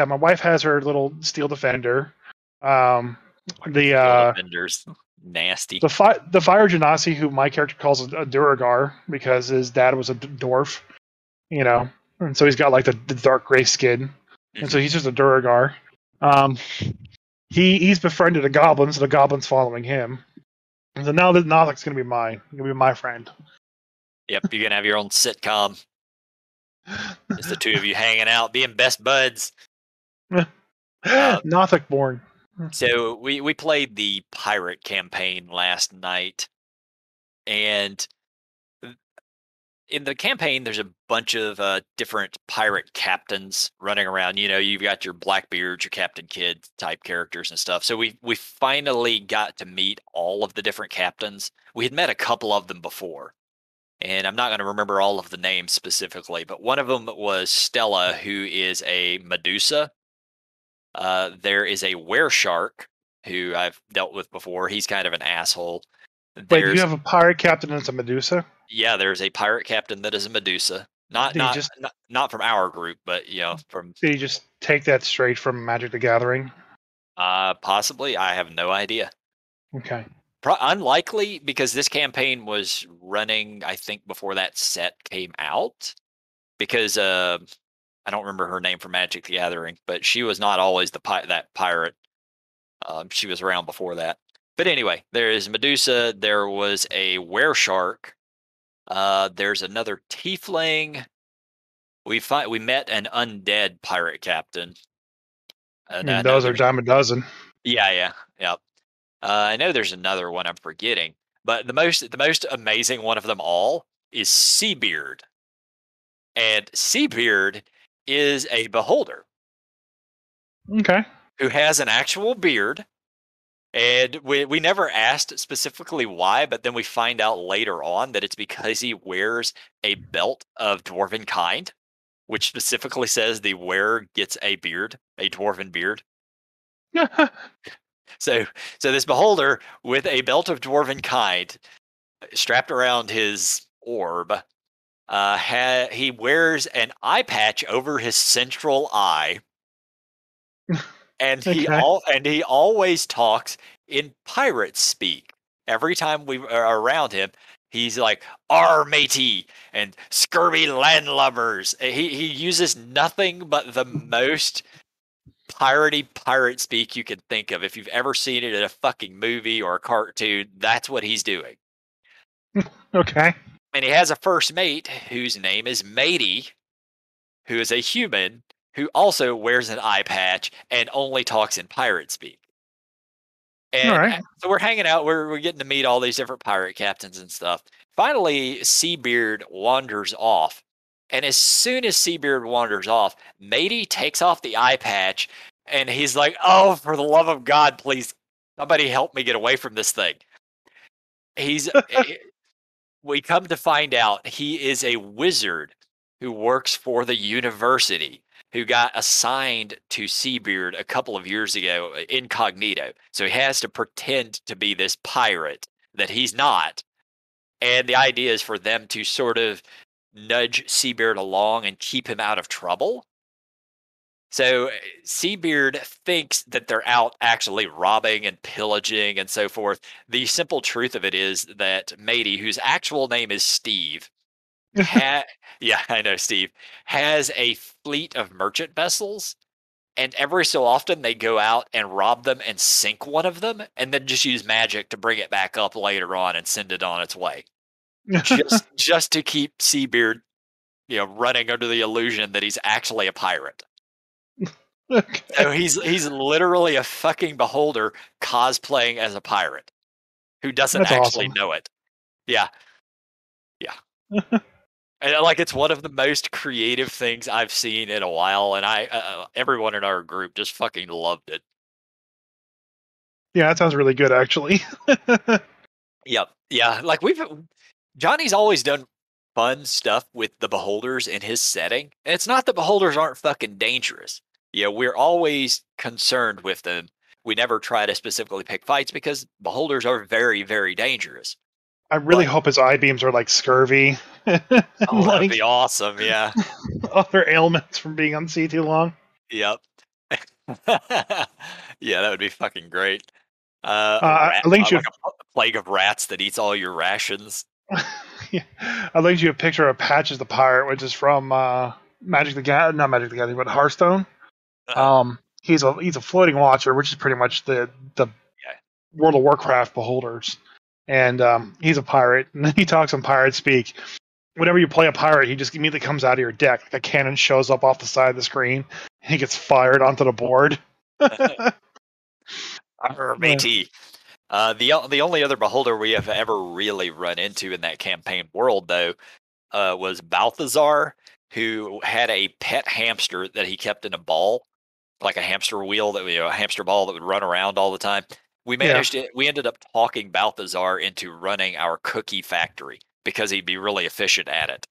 My wife has her little steel defender. Um, the Field uh, offenders, nasty. the fire genasi, who my character calls a Duragar because his dad was a dwarf, you know, and so he's got like the dark gray skin, and so he's just a Duragar. Um, he's befriended a goblin, so the goblin's following him. And so now the Nothic's gonna be mine. Gonna be my friend. Yep, you're gonna have your own sitcom. It's the two of you hanging out, being best buds. Nothic born. So we played the pirate campaign last night, and in the campaign, there's a bunch of different pirate captains running around. You know, you've got your Blackbeard, your Captain Kidd type characters and stuff. So we finally got to meet all of the different captains. We had met a couple of them before, and I'm not going to remember all of the names specifically, but one of them was Stella, who is a Medusa. There is a Wereshark, who I've dealt with before. He's kind of an asshole. Wait, do you There's have a pirate captain and it's a Medusa? Yeah, there's a pirate captain that is a Medusa. Not Did you not just not, not from our group, but from did you just take that straight from Magic the Gathering? possibly. I have no idea. Okay. Unlikely, because this campaign was running, I think, before that set came out. Because I don't remember her name from Magic the Gathering, but she was not always that pirate. She was around before that. But anyway, there is Medusa. There was a Wereshark. There's another Tiefling. We met an undead pirate captain. I And mean, I know those are there's dime a dozen. yeah. I know there's another one I'm forgetting, but the most amazing one of them all is Seabeard. And Seabeard is a beholder Okay. who has an actual beard. And we never asked specifically why, but then we find out later on that it's because he wears a belt of dwarven kind, which specifically says the wearer gets a beard, a dwarven beard. So, so this beholder with a belt of dwarven kind strapped around his orb, he wears an eye patch over his central eye, and Okay. he always talks in pirate speak. Every time we are around him, he's like "Ar matey" and "Scurvy landlubbers." He uses nothing but the most piratey pirate speak you can think of. If you've ever seen it in a fucking movie or a cartoon, that's what he's doing. Okay. And he has a first mate whose name is Matey, who is a human, who also wears an eye patch and only talks in pirate speak. All And right. so we're hanging out. We're getting to meet all these different pirate captains and stuff. Finally, Seabeard wanders off. And as soon as Seabeard wanders off, Matey takes off the eye patch and he's like, "Oh, for the love of God, please, somebody help me get away from this thing." He's we come to find out he is a wizard who works for the university who got assigned to Seabeard a couple of years ago incognito. So he has to pretend to be this pirate that he's not. And the idea is for them to sort of nudge Seabeard along and keep him out of trouble. So Seabeard thinks that they're out actually robbing and pillaging and so forth. The simple truth of it is that Matey, whose actual name is Steve, yeah, I know Steve, has a fleet of merchant vessels, and every so often they go out and rob them and sink one of them, and then just use magic to bring it back up later on and send it on its way. Just to keep Seabeard, running under the illusion that he's actually a pirate. Okay. So he's literally a fucking beholder cosplaying as a pirate who doesn't That's actually awesome. know it. Yeah. Yeah. And it's one of the most creative things I've seen in a while, and everyone in our group just fucking loved it. Yeah, that sounds really good, actually. Yep. Yeah. Johnny's always done fun stuff with the beholders in his setting. And it's not that beholders aren't fucking dangerous. Yeah, we're always concerned with them. We never try to specifically pick fights because beholders are very, very dangerous. I really But hope his eye beams are like scurvy, oh, that would like be awesome. Yeah. other ailments from being on sea too long. Yep. Yeah, that would be fucking great. A I rat, linked you. like a plague of rats that eats all your rations. Yeah, I linked you a picture of Patches the Pirate, which is from Magic the Gathering, not Magic the Gathering, but Hearthstone. Uh-huh. He's a floating watcher, which is pretty much the Yeah. World of Warcraft beholders, and he's a pirate, and he talks in pirate speak. Whenever you play a pirate, he just immediately comes out of your deck. Like a cannon shows up off the side of the screen, and he gets fired onto the board. Arr, matey. The only other beholder we have ever really run into in that campaign world, though, was Balthazar, who had a pet hamster that he kept in a ball, like a hamster wheel a hamster ball that would run around all the time. Yeah, We ended up talking Balthazar into running our cookie factory because he'd be really efficient at it.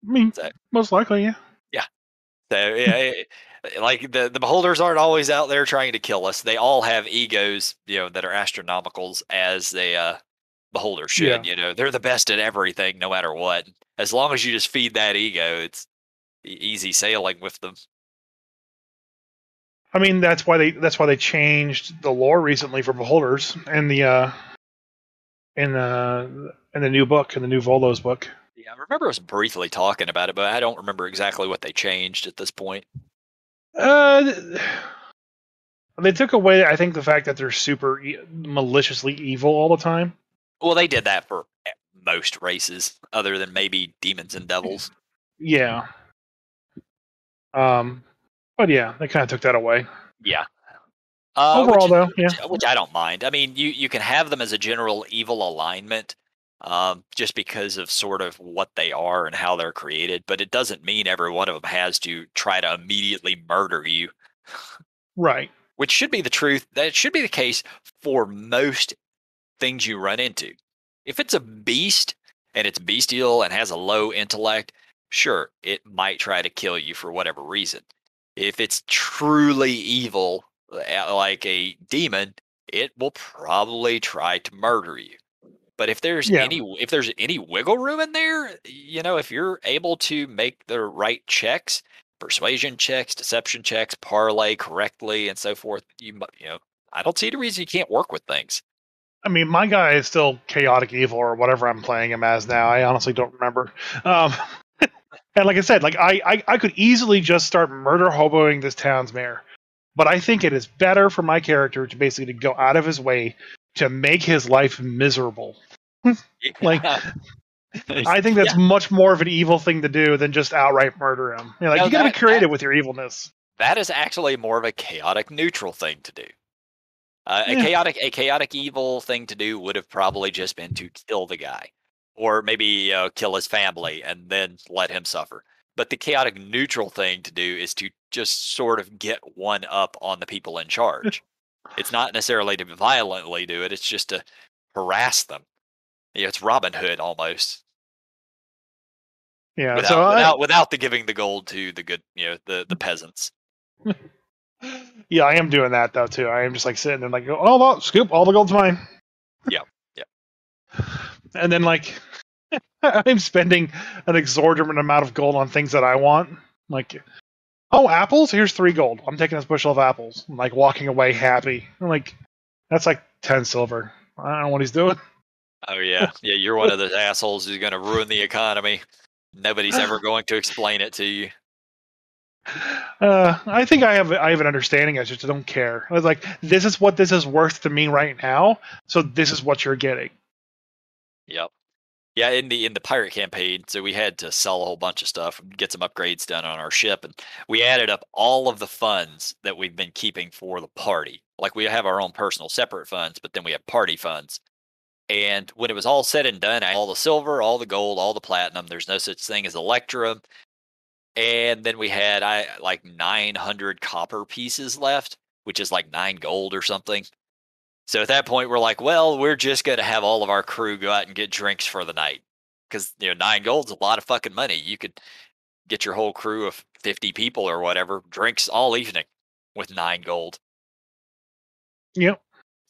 I mean, So most likely, yeah. yeah. So yeah, like the beholders aren't always out there trying to kill us. They all have egos, that are astronomicals as they beholders Yeah. should. They're the best at everything, no matter what. As long as you just feed that ego, it's easy sailing with them. I mean, that's why they changed the lore recently for beholders in the new book, in the new Volos book. Yeah, I remember us briefly talking about it, but I don't remember exactly what they changed at this point. Uh, they took away, I think, the fact that they're super maliciously evil all the time. Well, they did that for most races, other than maybe demons and devils. Yeah. But yeah, they kind of took that away. Yeah. Overall, though, yeah. Which I don't mind. I mean, you can have them as a general evil alignment, just because of sort of what they are and how they're created. But it doesn't mean every one of them has to try to immediately murder you. Right. Which should be the truth. That should be the case for most things you run into. If it's a beast and it's bestial and has a low intellect, sure, it might try to kill you for whatever reason. If it's truly evil, like a demon, it will probably try to murder you. But if there's Yeah. any wiggle room in there, if you're able to make the right checks, persuasion checks, deception checks, parlay correctly, and so forth, I don't see any reason you can't work with things. I mean, my guy is still chaotic evil or whatever I'm playing him as now. I honestly don't remember. And like I said, like I could easily just start murder hoboing this town's mayor, but I think it is better for my character to basically go out of his way to make his life miserable. Like, I think that's Yeah. much more of an evil thing to do than just outright murder him. You know, like No, you got to be that creative with your evilness. that is actually more of a chaotic neutral thing to do. A Yeah, chaotic evil thing to do would have probably just been to kill the guy, or maybe kill his family and then let him suffer. But the chaotic neutral thing to do is to just sort of get one up on the people in charge. It's not necessarily to violently do it; it's just to harass them. It's Robin Hood almost, yeah. So I, without the giving the gold to the good, the peasants. yeah, I am doing that though too. I am just like sitting there like, oh, well, scoop, all the gold's mine, Yeah, yeah. and then like I'm spending an exorbitant amount of gold on things that I want. Like, oh, apples, here's 3 gold. I'm taking this bushel of apples. I'm like walking away happy. I'm like, that's like 10 silver. I don't know what he's doing. Oh yeah, yeah. You're one of those assholes who's going to ruin the economy. Nobody's ever going to explain it to you. I think I have an understanding. I just don't care. I was like, this is what this is worth to me right now. So this is what you're getting. Yep. Yeah, in the pirate campaign, so we had to sell a whole bunch of stuff, get some upgrades done on our ship, and we added up all of the funds that we've been keeping for the party. Like we have our own personal separate funds, but then we have party funds. And when it was all said and done, all the silver, all the gold, all the platinum, there's no such thing as Electrum. And then we had like 900 copper pieces left, which is like 9 gold or something. So at that point, we're like, well, we're just going to have all of our crew go out and get drinks for the night. Because, 9 gold's a lot of fucking money. You could get your whole crew of 50 people or whatever drinks all evening with 9 gold. Yep.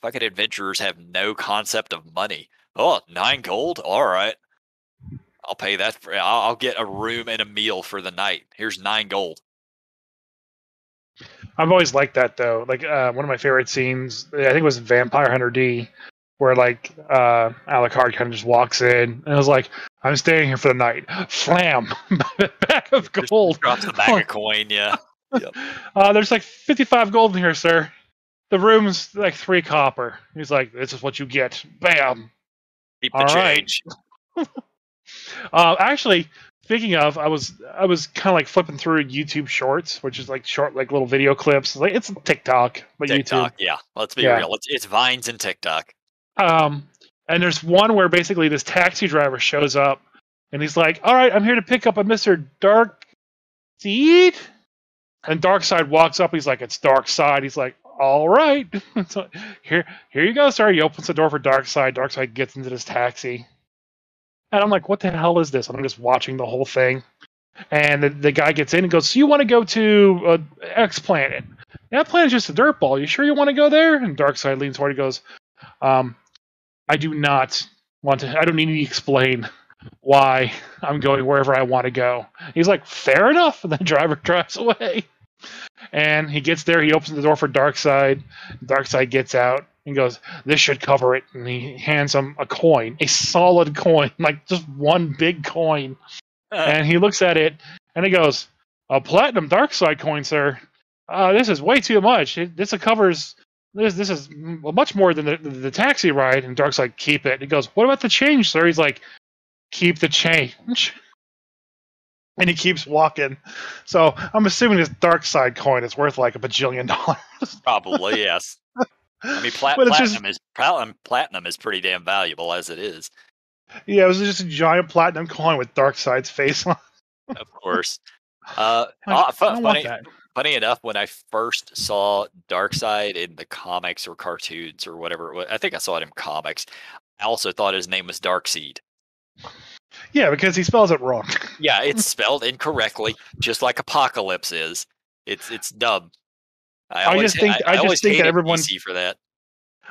Fucking adventurers have no concept of money. Oh, 9 gold? All right. I'll pay that for, I'll get a room and a meal for the night. Here's 9 gold. I've always liked that though. Like one of my favorite scenes, I think it was Vampire Hunter D, where like Alucard kind of just walks in and it was like, "I'm staying here for the night." Flam, bag of Just gold. drops the bag of coin. Yeah. Yep. There's like 55 gold in here, sir. The room's like 3 copper. He's like, "This is what you get." Bam. Keep the All right. change. Actually, speaking of, I was kind of like flipping through YouTube Shorts, which is like short, like little video clips. Like it's TikTok, but TikTok, YouTube. yeah. Let's be Yeah. real. It's Vines and TikTok. And there's one where basically this taxi driver shows up, and he's like, "All right, I'm here to pick up a Mr. Dark Seed." And Darkseid walks up. He's like, "It's Darkseid." He's like, "All right." So here you go, sir. He opens the door for Darkseid. Darkseid gets into this taxi. And I'm like, what the hell is this? And I'm just watching the whole thing. And the guy gets in and goes, "So you want to go to X planet? That planet's just a dirt ball. You sure you want to go there?" And Darkseid leans forward and goes, "I do not want to. I don't need to explain why I'm going wherever I want to go." He's like, "Fair enough." And the driver drives away. And he gets there. He opens the door for Darkseid. Darkseid gets out and goes, "This should cover it." And he hands him a coin, a solid coin, like just one big coin. And he looks at it and he goes, "A platinum Darkseid coin, sir. This is way too much. This covers. This is much more than the taxi ride." And Darkseid, "Keep it." He goes, "What about the change, sir?" He's like, "Keep the change." And he keeps walking. So I'm assuming this Darkseid coin is worth like $1 bajillion. Probably, yes. I mean, But it's just, platinum is pretty damn valuable as it is. yeah, it was just a giant platinum coin with Darkseid's face on. Of course. Like, I don't want Funny, that. funny enough, when I first saw Darkseid in the comics or cartoons or whatever it was, I think I saw it in comics. I also thought his name was Darkseid. Yeah, because he spells it wrong. Yeah, it's spelled incorrectly, just like Apocalypse is. It's dumb. I just think that everyone. DC for that.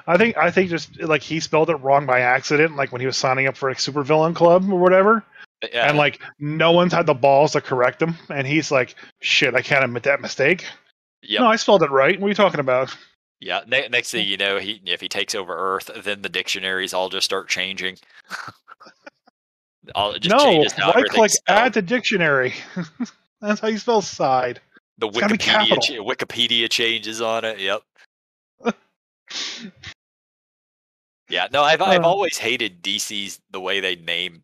I think just like he spelled it wrong by accident, like when he was signing up for a supervillain club or whatever. Yeah. And like no one's had the balls to correct him, and he's like, "Shit, I can't admit that mistake." Yep. No, I spelled it right. What are you talking about? Yeah. Next thing you know, if he takes over Earth, then the dictionaries all just start changing. It just changes how right everything's click, spelled. add to dictionary. That's how you spell side. The It's gotta be capital. Wikipedia changes on it. Yep. Yeah. No, I've always hated DC's the way they name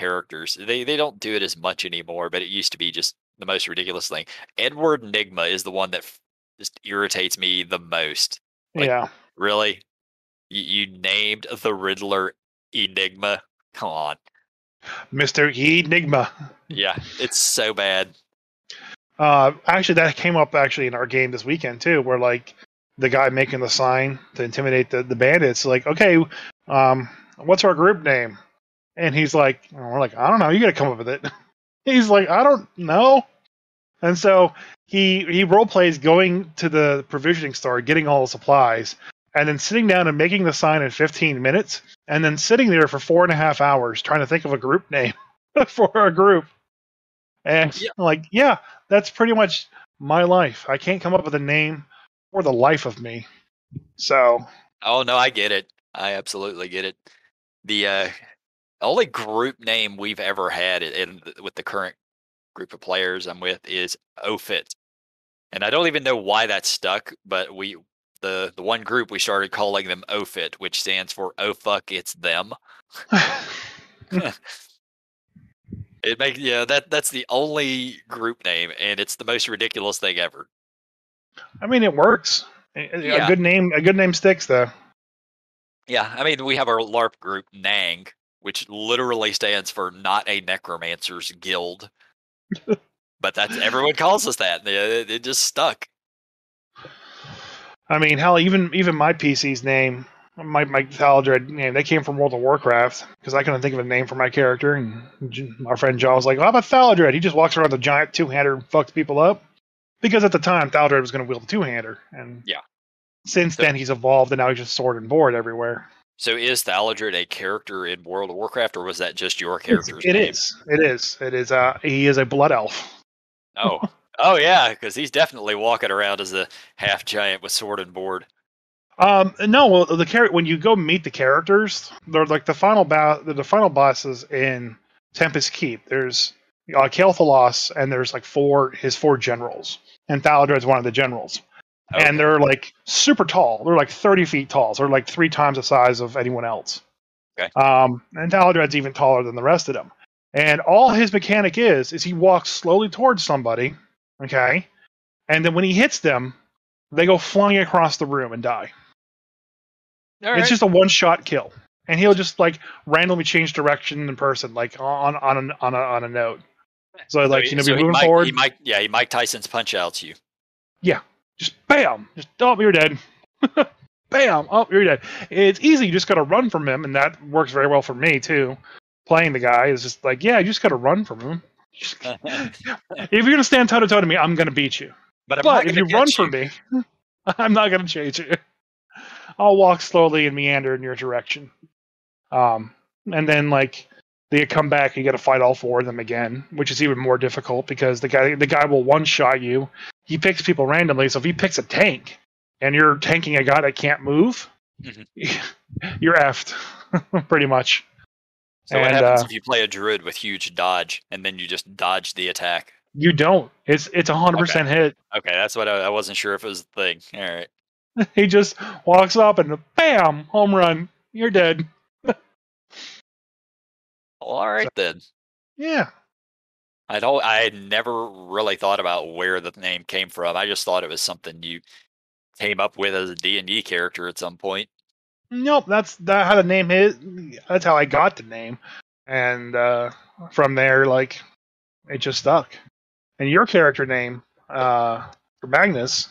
characters. They don't do it as much anymore, but it used to be just the most ridiculous thing. Edward Nigma is the one that just irritates me the most. Like, Yeah, really? You named the Riddler Enigma? Come on. Mr. Enigma. Yeah, it's so bad. Actually, that came up actually in our game this weekend too, where like the guy making the sign to intimidate the bandits, like, okay, what's our group name? And he's like, we're like, I don't know, you got to come up with it. He's like, I don't know. And so he role plays going to the provisioning store, getting all the supplies, and then sitting down and making the sign in 15 minutes, and then sitting there for 4.5 hours trying to think of a group name for a group. And Yeah. I'm like, yeah, that's pretty much my life. I can't come up with a name for the life of me. So. Oh no, I get it. I absolutely get it. The only group name we've ever had with the current group of players I'm with is OFIT. And I don't even know why that stuck, but the one group we started calling them OFIT, which stands for "Oh fuck, it's them." It makes that's the only group name, and it's the most ridiculous thing ever. I mean, it works. Yeah, A good name sticks, though. yeah. I mean, we have our LARP group NANG, which literally stands for "Not a Necromancer's Guild," but that's everyone calls us that. It just stuck. I mean, hell, even my PC's name, my Thaladred name, they came from World of Warcraft because I couldn't think of a name for my character, and our friend John was like, "How about Thaladred? He just walks around with a giant two-hander and fucks people up." Because at the time, Thaladred was going to wield a two-hander, and Yeah. since then he's evolved, and now he's just sword and board everywhere. So is Thaladred a character in World of Warcraft, or was that just your character's It name? is. It is. It is. He is a blood elf. Oh, oh yeah, because he's definitely walking around as a half giant with sword and board. No, well, when you go meet the characters, they're like the final the final bosses in Tempest Keep. There's Kael'Thalas, and there's like his four generals, and Thaladred's one of the generals. Okay. And they're like super tall. They're like 30 feet tall. So they're like 3 times the size of anyone else. Okay. And Thaladred's even taller than the rest of them. And all his mechanic is he walks slowly towards somebody, okay, and then when he hits them, they go flying across the room and die. It's just a one-shot kill, and he'll just like randomly change direction in person, like on a note. So like be moving forward. He Mike Tyson's punch outs you. Yeah, just bam, just you're dead. Bam, you're dead. It's easy. You just got to run from him, and that works very well for me too. Playing the guy is just like, yeah, you just got to run from him. If you're gonna stand toe to toe to me, I'm gonna beat you. But if you run from me, I'm not gonna chase you. I'll walk slowly and meander in your direction. And then like they come back, you got to fight all 4 of them again, which is even more difficult because the guy will one shot you. He picks people randomly, so if he picks a tank and you're tanking a guy that can't move, you're effed, pretty much. So what happens if you play a druid with huge dodge and then you just dodge the attack? You don't. It's 100% hit. Okay, that's what I wasn't sure if it was the thing. All right. He just walks up and bam, home run. You're dead. Well, all right then. Yeah. I had never really thought about where the name came from. I just thought it was something you came up with as a D&D character at some point. Nope, that's how the name is. That's how I got the name, and from there, like, it just stuck. And your character name, for Magnus,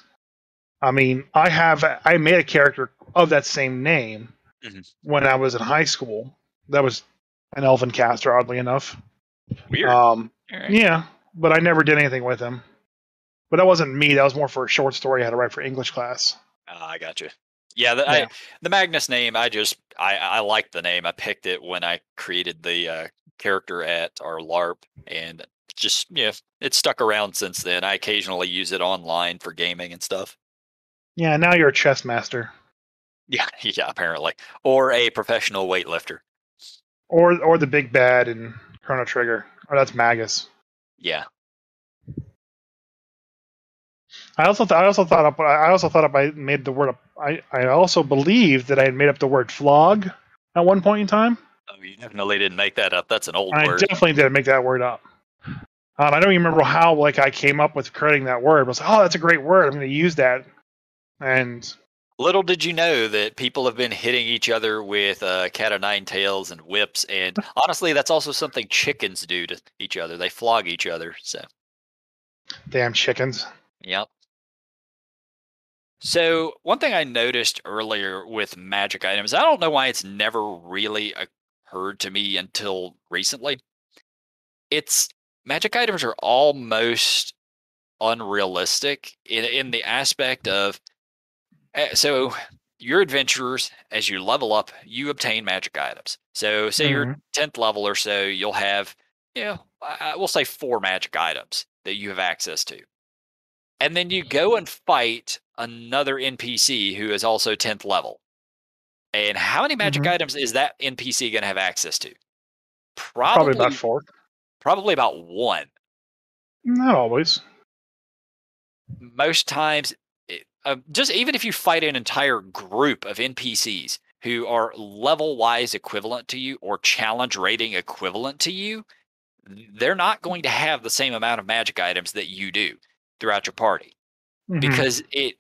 I mean, I made a character of that same name when I was in high school. That was an elven caster, oddly enough. Weird. Right. Yeah, but I never did anything with him. But that wasn't me. That was more for a short story I had to write for English class. I got you. Yeah, the Magnus name, I liked the name. I picked it when I created the character at our LARP, and just it's stuck around since then. I occasionally use it online for gaming and stuff. Yeah, now you're a chess master. Yeah, apparently, or a professional weightlifter, or the big bad in Chrono Trigger, or that's Magus. Yeah. I also thought up. I made the word up. I also believed that I had made up the word flog at one point in time. Oh, you definitely didn't make that up. That's an old I word. definitely didn't make that word up. I don't even remember how like I came up with creating that word. I was like, oh, that's a great word. I'm going to use that. And Little did you know that people have been hitting each other with cat o' nine tails and whips, and honestly, that's also something chickens do to each other. They flog each other. So, damn chickens. yep. So, one thing I noticed earlier with magic items, I don't know why it's never really occurred to me until recently. It's magic items are almost unrealistic in the aspect of so your adventurers, as you level up, you obtain magic items. So, say you're Mm-hmm. 10th level or so, you'll have, we'll say 4 magic items that you have access to. And then you go and fight another NPC who is also 10th level. And how many magic Mm-hmm. items is that NPC going to have access to? Probably about Probably, 4. probably about one. Not always. Most times, just even if you fight an entire group of NPCs who are level wise equivalent to you or challenge rating equivalent to you, they're not going to have the same amount of magic items that you do throughout your party Mm-hmm. because it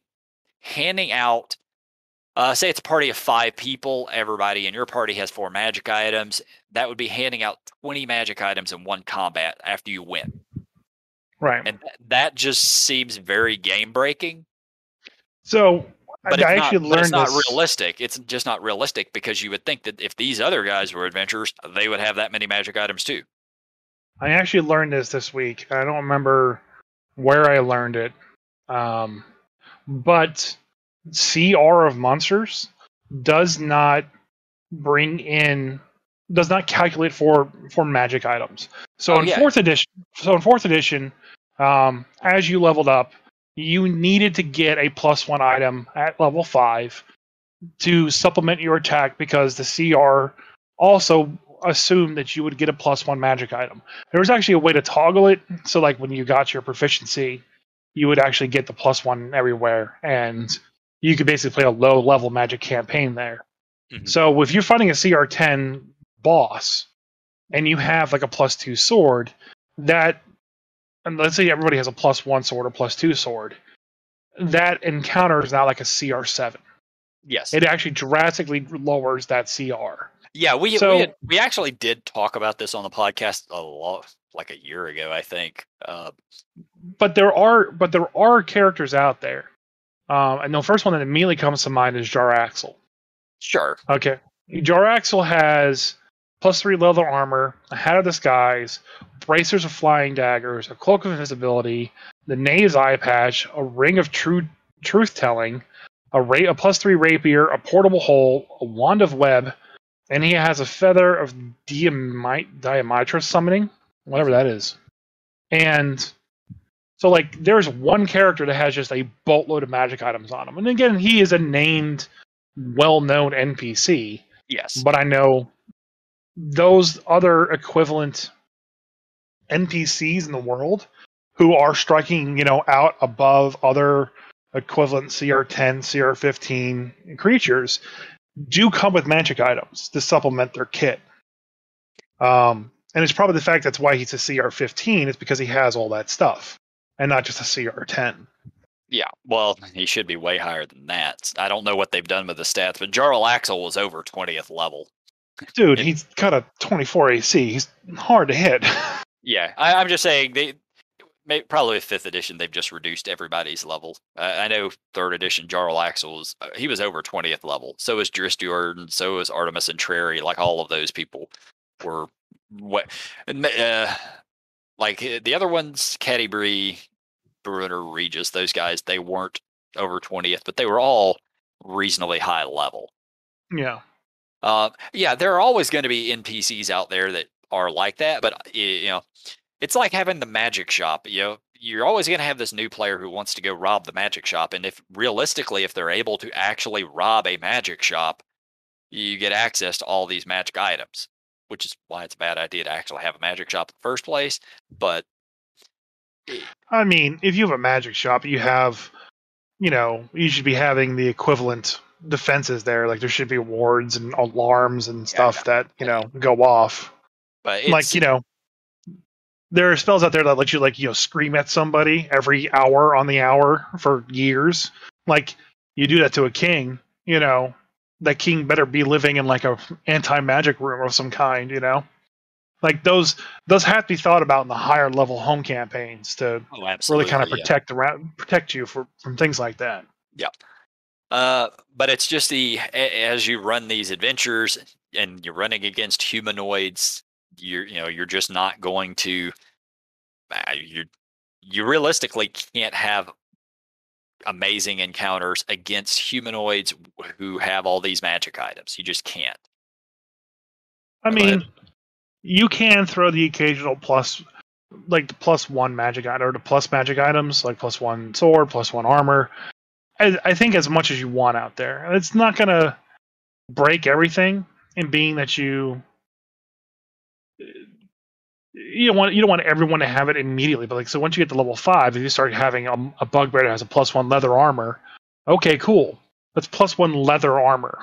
handing out say it's a party of 5 people, everybody in your party has 4 magic items. That would be handing out 20 magic items in one combat after you win. Right. And that just seems very game breaking. So But I actually it's learned not this. realistic. It's just not realistic because you would think that if these other guys were adventurers, they would have that many magic items too. I actually learned this week. I don't remember where I learned it. But CR of monsters does not bring in does not calculate for magic items. So Oh in yeah. fourth edition, as you leveled up, you needed to get a +1 item at level 5 to supplement your attack because the CR also assumed that you would get a +1 magic item. There was actually a way to toggle it, so like when you got your proficiency, you would actually get the +1 everywhere, and you could basically play a low level magic campaign there. Mhm. So if you're fighting a CR10 boss and you have like a +2 sword, that and let's say everybody has a +1 sword or +2 sword, that encounter is now like a CR7. Yes. It actually drastically lowers that CR. Yeah, So, we actually did talk about this on the podcast a lot, like a year ago, I think. but there are characters out there, and the first one that immediately comes to mind is Jaraxxle. Sure. Okay, Jaraxxle has +3 leather armor, a hat of disguise, bracers of flying daggers, a cloak of invisibility, the knave's eye patch, a ring of truth telling, a +3 rapier, a portable hole, a wand of web, and he has a feather of diamitris summoning, whatever Mhm. that is. And so, like, there's one character that has just a boatload of magic items on him. And again, he is a named, well-known NPC, Yes. but I know those other equivalent NPCs in the world who are striking, out above other equivalent CR10, CR15 creatures do come with magic items to supplement their kit. And it's probably the fact that's why he's a CR15 is because he has all that stuff and not just a CR10. Yeah. Well, he should be way higher than that. I don't know what they've done with the stats, but Jarl Axel was over 20th level. Dude, It, he's got a 24 AC. He's hard to hit. yeah, I'm just saying probably with 5th edition they've just reduced everybody's level. I know 3rd edition Jarl Axel was he was over 20th level. So is Dristuard, and so is Artemis and Trary. Like all of those people were what like the other ones, Caddybree, Bruner, Regis, those guys, they weren't over 20th, but they were all reasonably high level. Yeah. Yeah, there are always going to be NPCs out there that are like that, but it's like having the magic shop. You're always going to have this new player who wants to go rob the magic shop, and if realistically, if they're able to actually rob a magic shop, you get access to all these magic items, which is why it's a bad idea to actually have a magic shop in the first place. But I mean, if you have a magic shop, you should be having the equivalent defenses there. Like there should be wards and alarms and Yeah, stuff that yeah. go off. But Like it's there are spells out there that let you scream at somebody every hour on the hour for years. Like you do that to a king, that king better be living in like a anti-magic room of some kind. Like those have to be thought about in the higher level home campaigns to oh, really kind of absolutely, yeah, protect you from things like that. yeah. But it's just as you run these adventures and you're running against humanoids, you're just not going to you realistically can't have amazing encounters against humanoids who have all these magic items. You just can't. I But mean, you can throw the occasional plus, like the +1 magic item or the plus magic items, like +1 sword, +1 armor. I think as much as you want out there. It's not gonna break everything. In being that you don't want everyone to have it immediately, but like so once you get to level 5, if you start having a bugbear that has a +1 leather armor, okay, cool. That's +1 leather armor.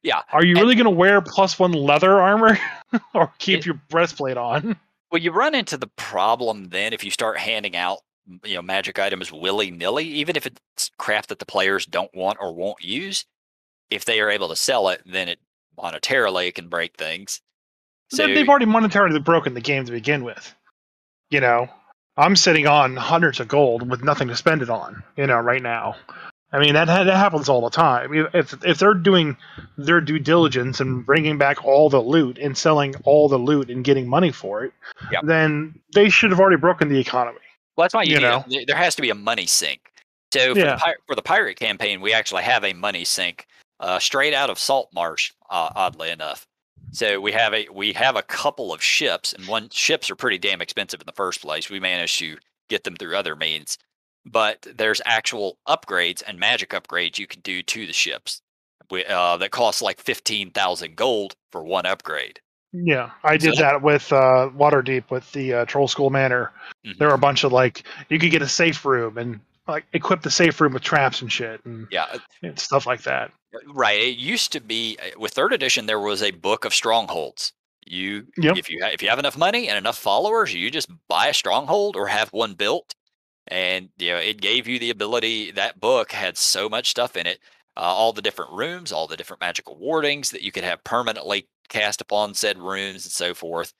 yeah, Are you and really going to wear +1 leather armor or keep it, your breastplate on? well, you run into the problem then if you start handing out magic items willy nilly, even if it's crap that the players don't want or won't use. If they are able to sell it, then it monetarily it can break things. So They've already monetarily broken the game to begin with. You know, I'm sitting on hundreds of gold with nothing to spend it on. Right now. I mean that happens all the time. If they're doing their due diligence and bringing back all the loot and selling all the loot and getting money for it, yeah, then they should have already broken the economy. well, that's why you You need know? there has to be a money sink. So Yeah. for the pirate campaign, we actually have a money sink straight out of Salt Marsh. Oddly enough, so we have a couple of ships, and ships are pretty damn expensive in the first place. We managed to get them through other means, but there's actual upgrades and magic upgrades you can do to the ships. That cost like 15,000 gold for one upgrade. Yeah, I So did that with Waterdeep with the Troll School Manor. There were a bunch of you could get a safe room and like equip the safe room with traps and shit yeah, and stuff like that. right. It used to be with third edition there was a book of strongholds. You Yep. if you have enough money and enough followers, you just buy a stronghold or have one built, and it gave you the ability. That book had so much stuff in it, all the different rooms, all the different magical wardings that you could have permanently cast upon said rooms and so forth.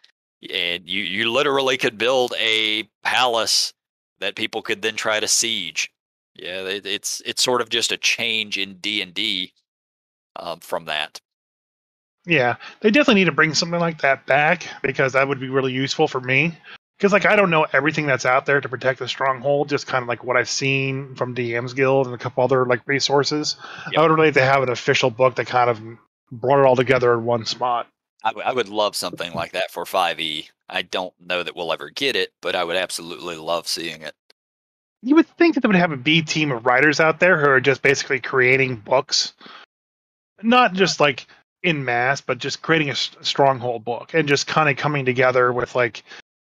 And you literally could build a palace that people could then try to siege. Yeah, it's sort of just a change in D&D from that. Yeah, they definitely need to bring something like that back because that would be really useful for me. Because I don't know everything that's out there to protect the stronghold, just kind of like what I've seen from DM's Guild and a couple other resources. I Yep. would really like to have an official book that kind of brought it all together in one spot. I would love something like that for 5e. I don't know that we'll ever get it, but I would absolutely love seeing it. You would think that they would have a B team of writers out there who are just basically creating books, not just like in mass, but just creating a stronghold book and just kind of coming together with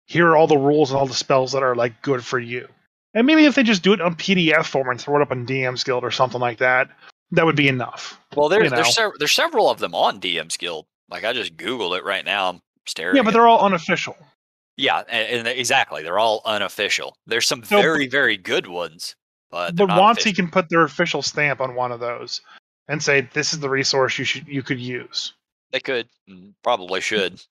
here are all the rules and all the spells that are good for you. And maybe if they just do it on PDF form and throw it up on DM's Guild or something like that, that would be enough. Well, there's several of them on DM's Guild. Like I just Googled it right now. I'm Yeah, staring but at. they're all unofficial. Yeah, and exactly. They're all unofficial. There's some So, very, very good ones, but they're but not Wansy official. can put their official stamp on one of those and say this is the resource you could use. They could, probably should.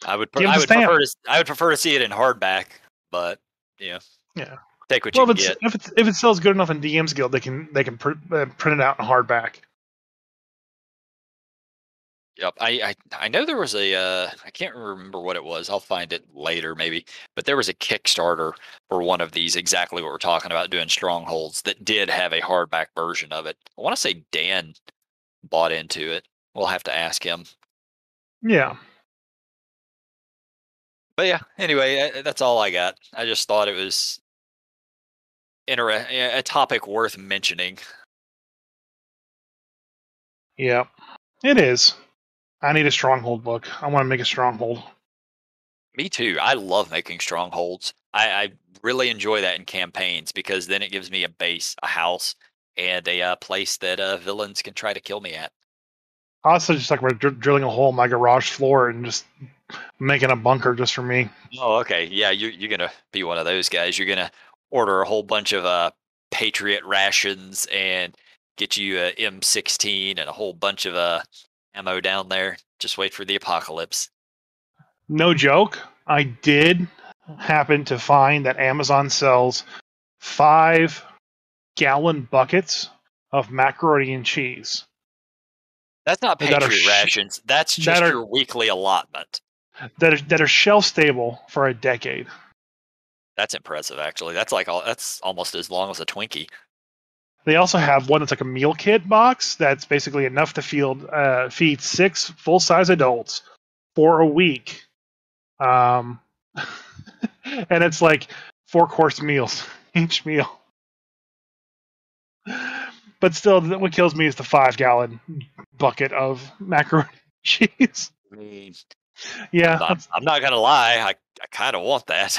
Give them the stamp. I would prefer to see it in hardback, but yeah, Yeah. take what you Well, can get. if it sells good enough in DM's Guild, they can print it out in hardback. Yep. I know there was I can't remember what it was. I'll find it later maybe. But there was a Kickstarter for one of these exactly what we're talking about doing strongholds that did have a hardback version of it. I want to say Dan bought into it. We'll have to ask him. Yeah. But yeah, anyway, that's all I got. I just thought it was a topic worth mentioning. Yeah. It is. I need a stronghold book. I want to make a stronghold. Me too. I love making strongholds. I really enjoy that in campaigns because then it gives me a base, a house and a place that villains can try to kill me at. Also, just like we're drilling a hole in my garage floor and just making a bunker just for me. Oh, okay. Yeah, you're gonna be one of those guys. You're gonna order a whole bunch of Patriot rations and get you a M16 and a whole bunch of ammo down there. Just wait for the apocalypse. No joke. I did happen to find that Amazon sells 5-gallon buckets of macaroni and cheese. That's not that are Patriot rations. That's that just are your weekly allotment. that are shelf stable for a decade. That's impressive, actually. That's almost as long as a Twinkie. They also have one that's like a meal kit box that's basically enough to feed 6 full-size adults for a week. And it's like 4-course meals each meal. But still, what kills me is the 5-gallon bucket of macaroni and cheese. I mean, Yeah, I'm not gonna lie. I kind of want that.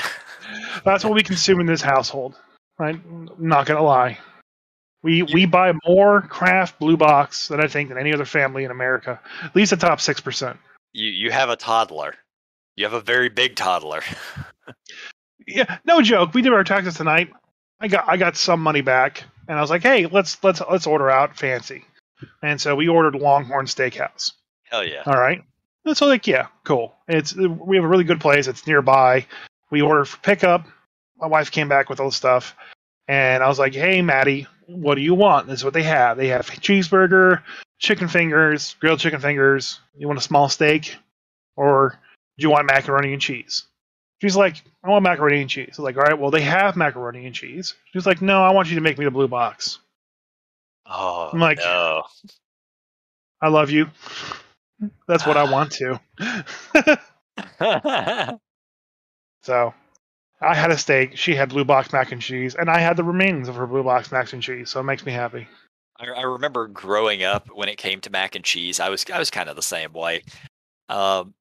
that's what we consume in this household. Right? Not gonna lie. We buy more Kraft Blue Box than I think than any other family in America. At least the top 6%. You have a toddler. You have a very big toddler. Yeah, no joke. We did our taxes tonight. I got some money back, and I was like, hey, let's order out fancy. And so we ordered Longhorn Steakhouse. Hell yeah! All right. And so like, yeah, cool. We have a really good place. It's nearby. We ordered for pickup. My wife came back with all the stuff, and I was like, hey, Maddie, what do you want? This is what they have. They have cheeseburger, chicken fingers, grilled chicken fingers. You want a small steak, or do you want macaroni and cheese? She's like, I want macaroni and cheese. I was like, all right, well, they have macaroni and cheese. She's like, no, I want you to make me the blue box. Oh I'm like, no! I love you. That's what I want to. So I had a steak. She had blue box mac and cheese, and I had the remains of her blue box mac and cheese. So it makes me happy. I remember growing up when it came to mac and cheese. I was kind of the same way. Um,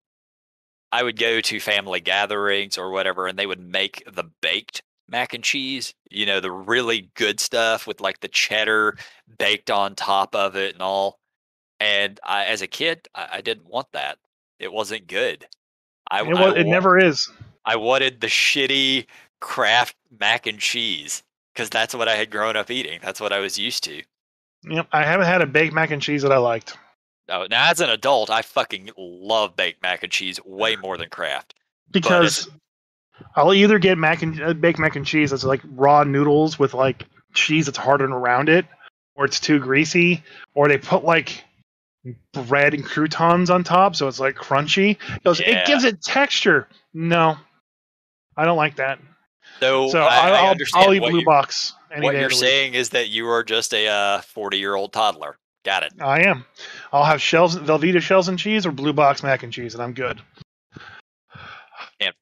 I would go to family gatherings or whatever, and they would make the baked mac and cheese. You know, the really good stuff with like the cheddar baked on top of it and all. And as a kid, I didn't want that. It wasn't good. It never is. I wanted the shitty Kraft mac and cheese because that's what I had grown up eating. That's what I was used to. Yep, I haven't had a baked mac and cheese that I liked. Oh, now as an adult, I fucking love baked mac and cheese way more than Kraft. Because I'll either get baked mac and cheese that's like raw noodles with like cheese that's hardened around it, or it's too greasy, or they put like bread and croutons on top, so it's like crunchy. It gives it texture. No, I don't like that. So I'll eat blue box. What you're saying is that you are just a 40-year-old toddler. Got it. I am. I'll have Velveeta shells and cheese or blue box mac and cheese, and I'm good.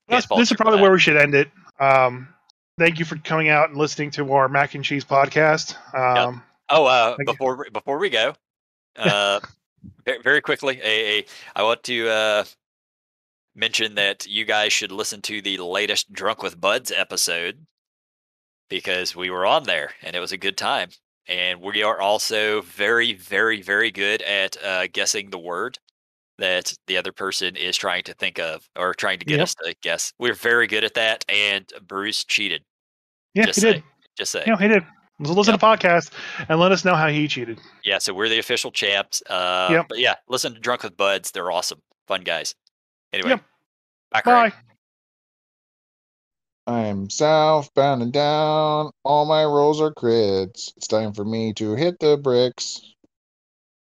This is probably where we should end it. Thank you for coming out and listening to our mac and cheese podcast. Before we go, very quickly, I want to mention that you guys should listen to the latest Drunk with Buds episode because we were on there and it was a good time. And we are also very, very, very good at guessing the word that the other person is trying to think of or trying to get us to guess. We're very good at that, and Bruce cheated. Yeah, he did. Just say. Yeah, he did. Listen to the podcast and let us know how he cheated. Yeah, so we're the official champs. But yeah, listen to Drunk with Buds. They're awesome. Fun guys. Anyway, bye. I'm southbound and down. All my rolls are crits. It's time for me to hit the bricks.